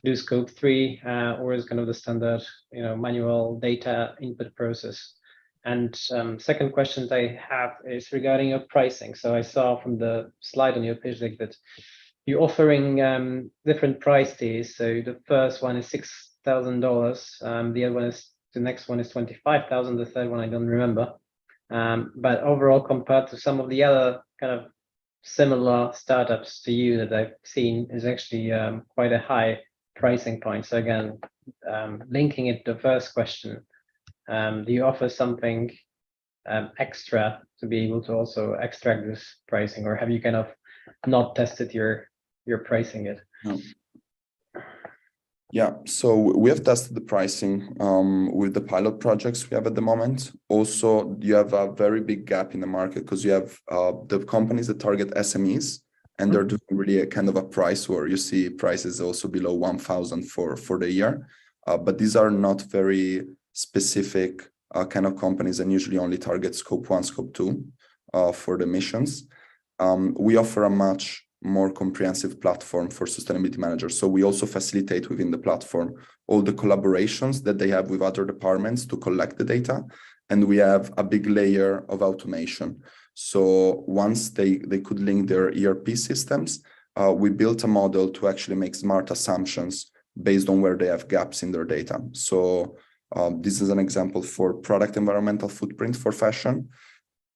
do scope 3, or is kind of the standard manual data input process? And second question I have is regarding your pricing. So I saw from the slide on your pitch deck that you're offering different price tiers. So the first one is $6,000. The next one is 25,000. The third one I don't remember. But overall, compared to some of the other kind of similar startups to you that I've seen, is actually quite a high pricing point. So again, linking it to the first question, do you offer something extra to be able to also extract this pricing, or have you kind of not tested your pricing yet? No. Yeah, so we have tested the pricing with the pilot projects we have at the moment. Also, you have a very big gap in the market because you have the companies that target SMEs, and they're doing really a kind of a price war. You see prices also below 1,000 for the year, but these are not very specific kind of companies, and usually only target scope 1, scope 2 for the emissions. We offer a much more comprehensive platform for sustainability managers. So we also facilitate within the platform all the collaborations that they have with other departments to collect the data. And we have a big layer of automation. So once they could link their ERP systems, we built a model to actually make smart assumptions based on where they have gaps in their data. So this is an example for product environmental footprint for fashion.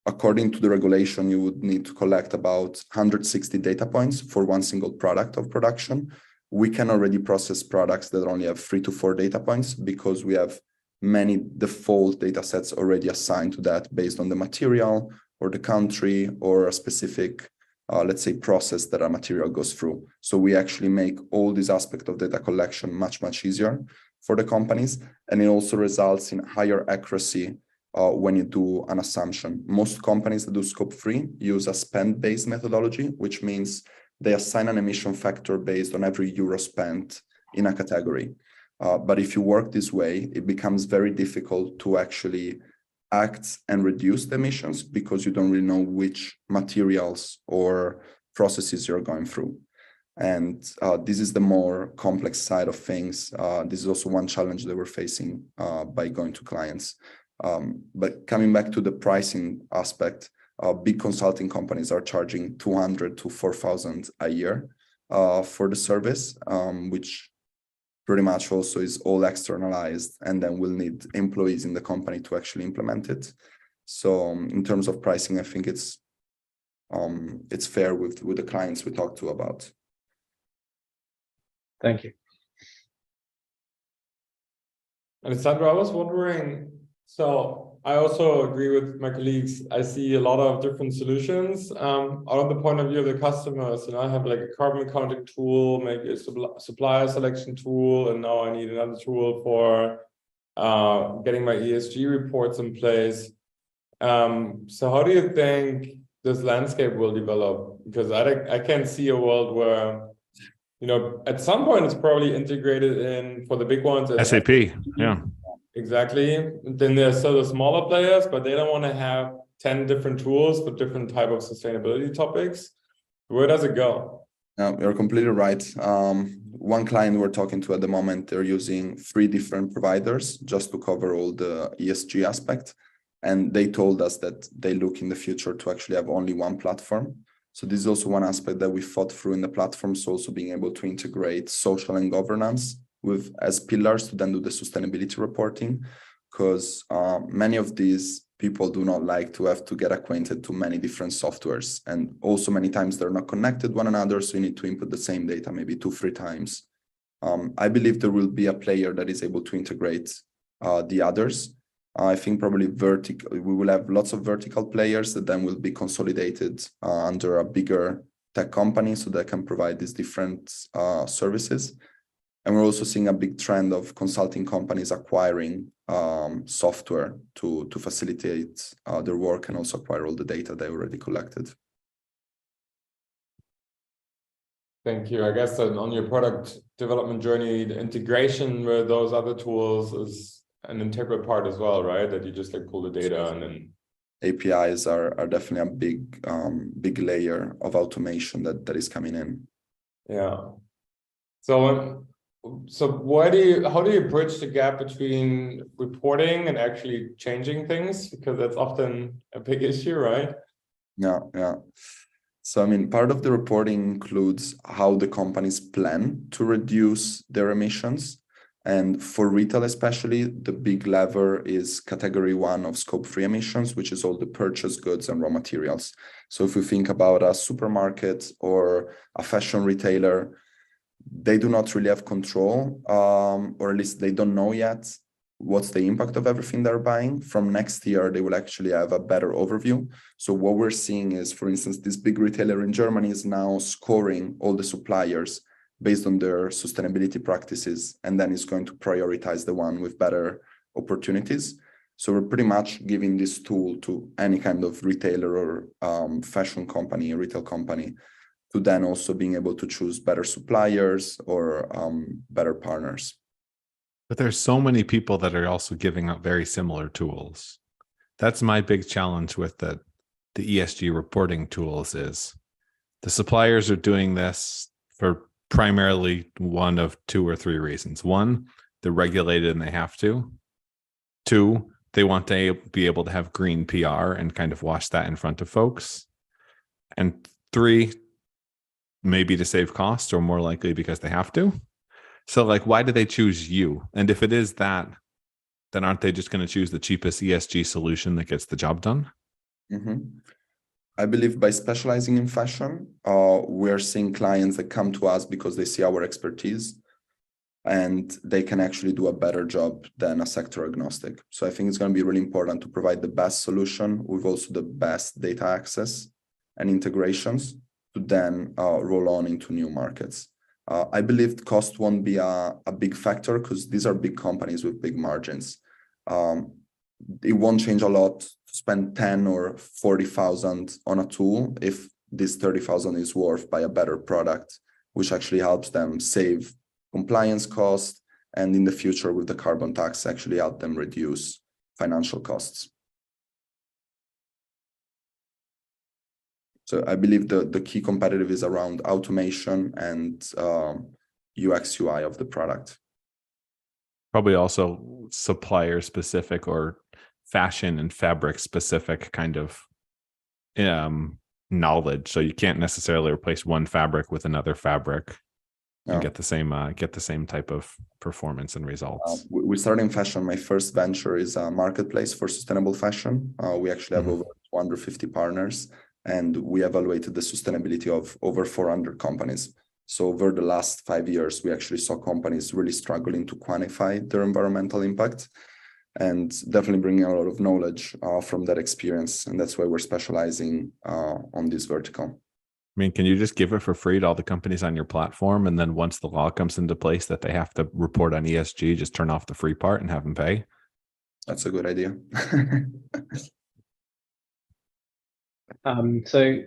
According to the regulation, you would need to collect about 160 data points for one single product of production. We can already process products that only have 3 to 4 data points because we have many default data sets already assigned to that based on the material or the country or a specific, let's say, process that a material goes through. So we actually make all these aspects of data collection much, much easier for the companies. And it also results in higher accuracy when you do an assumption. Most companies that do scope 3 use a spend-based methodology, which means they assign an emission factor based on every euro spent in a category. But if you work this way, it becomes very difficult to actually act and reduce the emissions because you don't really know which materials or processes you're going through. And this is the more complex side of things. This is also one challenge that we're facing by going to clients. But coming back to the pricing aspect, big consulting companies are charging 200 to 4,000 a year for the service, which pretty much also is all externalized, and then we'll need employees in the company to actually implement it. So in terms of pricing, I think it's fair with the clients we talked to about. Thank you. Alessandro, I was wondering, so I also agree with my colleagues. I see a lot of different solutions out of the point of view of the customers. I have like a carbon accounting tool, maybe a supplier selection tool, and now I need another tool for getting my ESG reports in place. So how do you think this landscape will develop? Because I can see a world where, at some point it's probably integrated in for the big ones. SAP, yeah. Exactly. Then there's still the smaller players, but they don't want to have 10 different tools for different type of sustainability topics. Where does it go? You're completely right. One client we're talking to at the moment, they're using 3 different providers just to cover all the ESG aspect. And they told us that they look in the future to actually have only one platform. So this is also one aspect that we thought through in the platforms, also being able to integrate social and governance with as pillars to then do the sustainability reporting, because many of these people do not like to have to get acquainted to many different softwares. And also many times they're not connected one another. So you need to input the same data, maybe 2-3 times. I believe there will be a player that is able to integrate the others. I think probably we will have lots of vertical players that then will be consolidated under a bigger tech company so they can provide these different services. And we're also seeing a big trend of consulting companies acquiring software to facilitate their work and also acquire all the data they already collected. Thank you. I guess that on your product development journey, the integration with those other tools is an integral part as well, right? That you just like pull the data and then APIs are definitely a big layer of automation that is coming in. Yeah. So how do you bridge the gap between reporting and actually changing things? Because that's often a big issue, right? Yeah. So, part of the reporting includes how the companies plan to reduce their emissions. And for retail especially, the big lever is category 1 of scope 3 emissions, which is all the purchased goods and raw materials. So if we think about a supermarket or a fashion retailer, they do not really have control, or at least they don't know yet what's the impact of everything they're buying. From next year, they will actually have a better overview. So what we're seeing is, for instance, this big retailer in Germany is now scoring all the suppliers based on their sustainability practices, and then is going to prioritize the one with better opportunities. So we're pretty much giving this tool to any kind of retailer or fashion company, retail company, to then also being able to choose better suppliers or better partners. But there's so many people that are also giving up very similar tools. That's my big challenge with the ESG reporting tools is the suppliers are doing this for primarily one of 2 or 3 reasons. 1, they're regulated and they have to. 2, they want to be able to have green PR and kind of wash that in front of folks. And 3, maybe to save costs, or more likely because they have to. So why do they choose you? And if it is that, then aren't they just going to choose the cheapest ESG solution that gets the job done? Mm-hmm. I believe by specializing in fashion, we're seeing clients that come to us because they see our expertise and they can actually do a better job than a sector agnostic. So I think it's going to be really important to provide the best solution with also the best data access and integrations to then roll on into new markets. I believe cost won't be a big factor because these are big companies with big margins. It won't change a lot to spend 10 or 40,000 on a tool if this 30,000 is worth by a better product, which actually helps them save compliance costs, and in the future with the carbon tax actually help them reduce financial costs. So I believe the key competitive is around automation and UX UI of the product. Probably also supplier specific or fashion and fabric specific kind of knowledge. So you can't necessarily replace one fabric with another fabric and get the same type of performance and results. We started in fashion. My first venture is a marketplace for sustainable fashion. We actually have over 250 partners, and we evaluated the sustainability of over 400 companies. So over the last 5 years, we actually saw companies really struggling to quantify their environmental impact, and definitely bringing a lot of knowledge from that experience. And that's why we're specializing on this vertical. I mean, can you just give it for free to all the companies on your platform? And then once the law comes into place that they have to report on ESG, just turn off the free part and have them pay? That's a good idea. So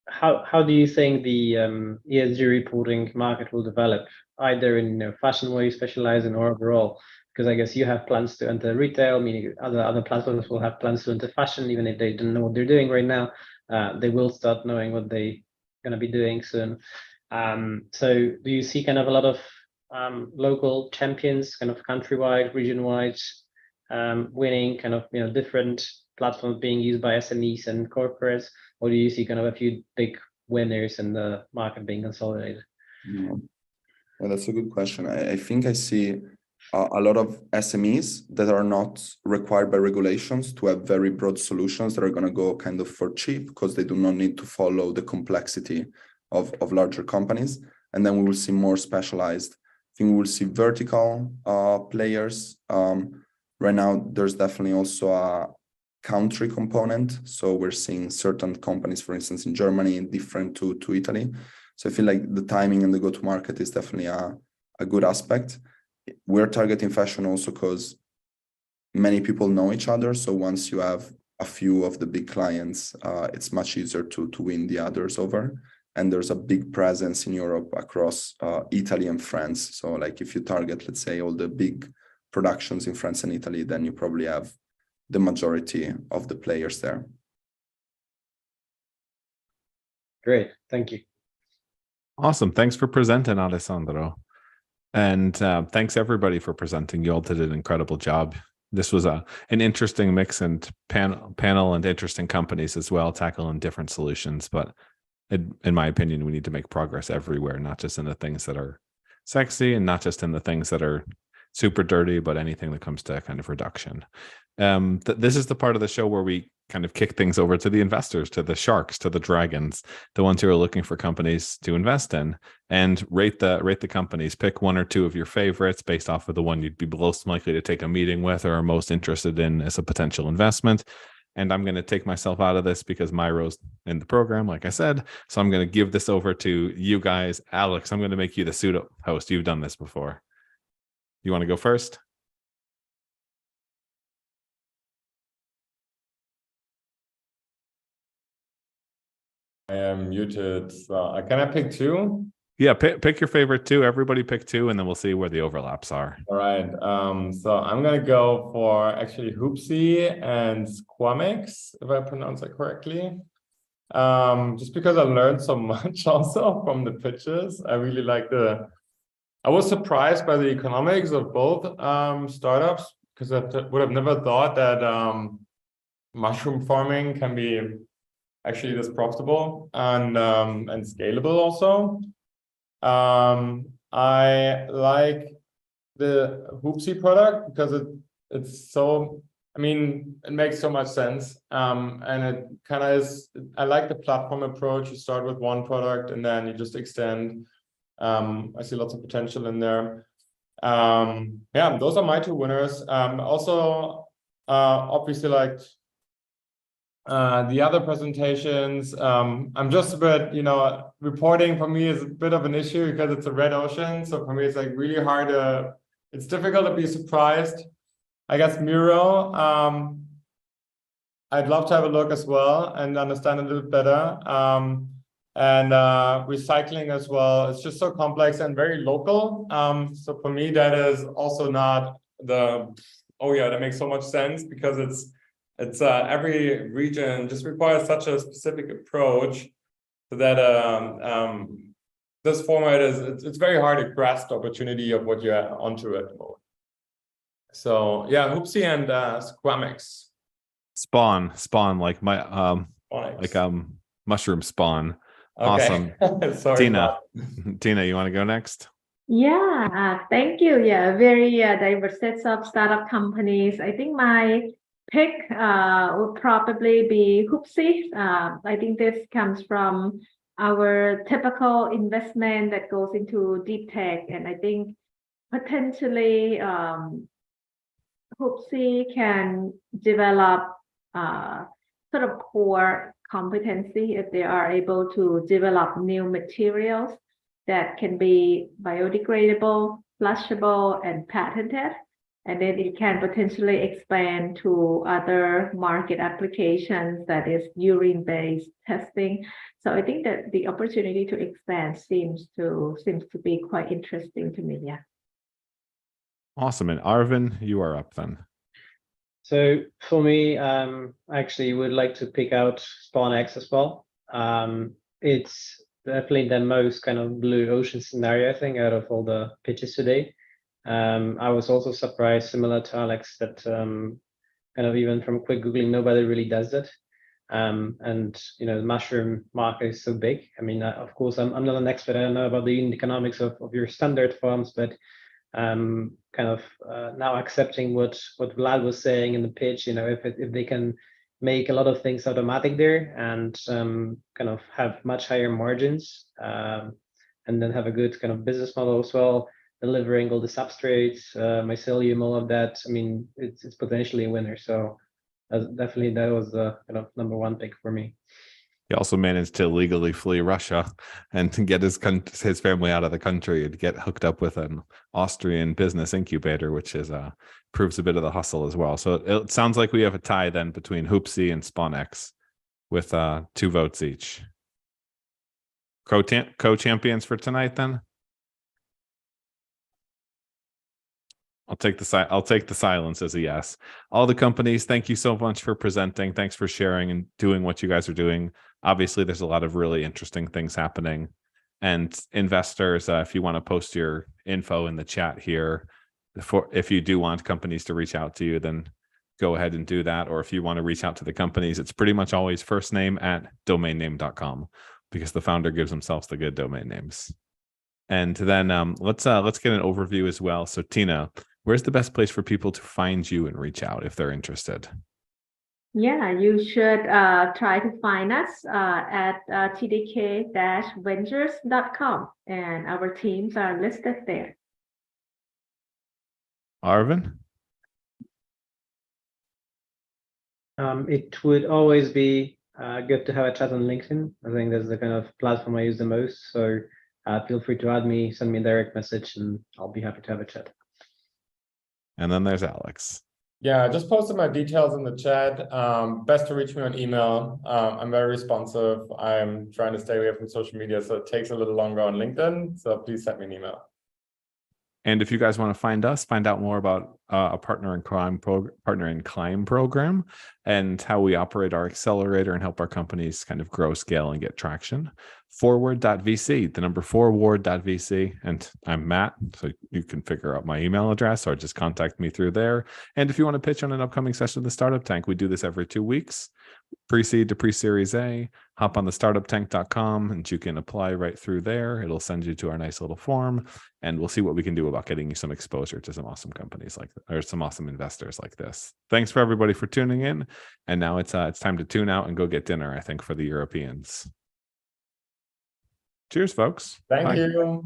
how do you think the ESG reporting market will develop, either in fashion where you specialize in or overall? Because I guess you have plans to enter retail, meaning other platforms will have plans to enter fashion, even if they don't know what they're doing right now. They will start knowing what they're going to be doing soon. So do you see kind of a lot of local champions, kind of countrywide, region-wide, winning kind of different platforms being used by SMEs and corporates, or do you see kind of a few big winners in the market being consolidated? Well, that's a good question. I think I see a lot of SMEs that are not required by regulations to have very broad solutions that are going to go kind of for cheap because they do not need to follow the complexity of larger companies. And then we will see more specialized. I think we will see vertical players. Right now, there's definitely also a country component. So we're seeing certain companies, for instance, in Germany, different to Italy. So I feel like the timing and the go-to-market is definitely a good aspect. We're targeting fashion also because many people know each other. So once you have a few of the big clients, it's much easier to win the others over. And there's a big presence in Europe across Italy and France. So like if you target, let's say, all the big productions in France and Italy, then you probably have the majority of the players there. Great, thank you. Awesome. Thanks for presenting, Alessandro. And thanks everybody for presenting. You all did an incredible job. This was an interesting mix and panel and interesting companies as well, tackling different solutions. But in my opinion, we need to make progress everywhere, not just in the things that are sexy and not just in the things that are super dirty, but anything that comes to kind of reduction. This is the part of the show where we kind of kick things over to the investors, to the sharks, to the dragons, the ones who are looking for companies to invest in, and rate the companies. Pick one or two of your favorites based off of the one you'd be most likely to take a meeting with or are most interested in as a potential investment. And I'm going to take myself out of this because Myro's in the program, like I said. So I'm going to give this over to you guys. Alex, I'm going to make you the pseudo host. You've done this before. You want to go first? I am muted. So can I pick two? Yeah, pick your favorite two. Everybody pick two, and then we'll see where the overlaps are. All right. So I'm going to go for actually Hoopsy and SpawnX, if I pronounce it correctly. Just because I learned so much also from the pitches. I really like I was surprised by the economics of both startups, because I would have never thought that mushroom farming can be actually this profitable and scalable also. I like the Hoopsy product because it's so, I mean, it makes so much sense. And it kind of is, I like the platform approach. You start with one product and then you just extend. I see lots of potential in there. Yeah, those are my two winners. Also, obviously, like the other presentations, I'm just a bit, reporting for me is a bit of an issue because it's a red ocean. So for me, it's like really hard it's difficult to be surprised. I guess Myro, I'd love to have a look as well and understand a little bit better. And recycling as well. It's just so complex and very local. So for me, that is also not that makes so much sense because It's every region just requires such a specific approach so that this format it's very hard to grasp the opportunity of what you're onto at the moment. So yeah, Hoopsy and SpawnX. Spawn like my SpawnX. like mushroom spawn. Okay. Awesome. Sorry, Tina, Tina, you want to go next? Yeah, thank you. Yeah, very diverse sets of startup companies. I think my pick would probably be Hoopsy. I think this comes from our typical investment that goes into deep tech, and I think potentially Hoopsy can develop sort of core competency if they are able to develop new materials that can be biodegradable, flushable, and patented. And then it can potentially expand to other market applications that is urine-based testing. So I think that the opportunity to expand seems to be quite interesting to me. Yeah. Awesome. And Arvin, you are up then. So for me, I actually would like to pick out SpawnX as well. It's definitely the most kind of blue ocean scenario, I think, out of all the pitches today. I was also surprised, similar to Alex, that kind of even from quick Googling, nobody really does that. And you know, the mushroom market is so big. I mean, of course, I'm not an expert. I don't know about the unit economics of your standard farms, but kind of now accepting what Vlad was saying in the pitch, you know, if they can make a lot of things automatic there and kind of have much higher margins and then have a good kind of business model as well, delivering all the substrates, mycelium, all of that. I mean, it's potentially a winner. So definitely that was the kind of number one pick for me. He also managed to legally flee Russia and to get his family out of the country and get hooked up with an Austrian business incubator, which is proves a bit of the hustle as well. So it sounds like we have a tie then between Hoopsy and SpawnX with 2 votes each. Co-champions for tonight then. I'll take the silence as a yes. All the companies, thank you so much for presenting. Thanks for sharing and doing what you guys are doing. Obviously, there's a lot of really interesting things happening. And investors, if you want to post your info in the chat here, if you do want companies to reach out to you, then go ahead and do that. Or if you want to reach out to the companies, it's pretty much always first name at domainname.com because the founder gives themselves the good domain names. And then let's get an overview as well. So Tina, where's the best place for people to find you and reach out if they're interested? Yeah, you should try to find us at tdk-ventures.com, and our teams are listed there. Arvin? It would always be good to have a chat on LinkedIn. I think that's the kind of platform I use the most. So feel free to add me, send me a direct message, and I'll be happy to have a chat. And then there's Alex. Yeah, I just posted my details in the chat. Best to reach me on email. I'm very responsive. I'm trying to stay away from social media, so it takes a little longer on LinkedIn. So please send me an email. And if you guys want to find out more about a partner in Clime program and how we operate our accelerator and help our companies kind of grow, scale, and get traction, forward.vc, the number 4ward.vc. And I'm Matt, so you can figure out my email address or just contact me through there. And if you want to pitch on an upcoming session of the Startup Tank, we do this every 2 weeks. Pre-seed to pre-series A, hop on the startuptank.com and you can apply right through there. It'll send you to our nice little form and we'll see what we can do about getting you some exposure to some awesome companies or some awesome investors like this. Thanks for everybody for tuning in. And now it's time to tune out and go get dinner, I think, for the Europeans. Cheers, folks. Thank Bye. you.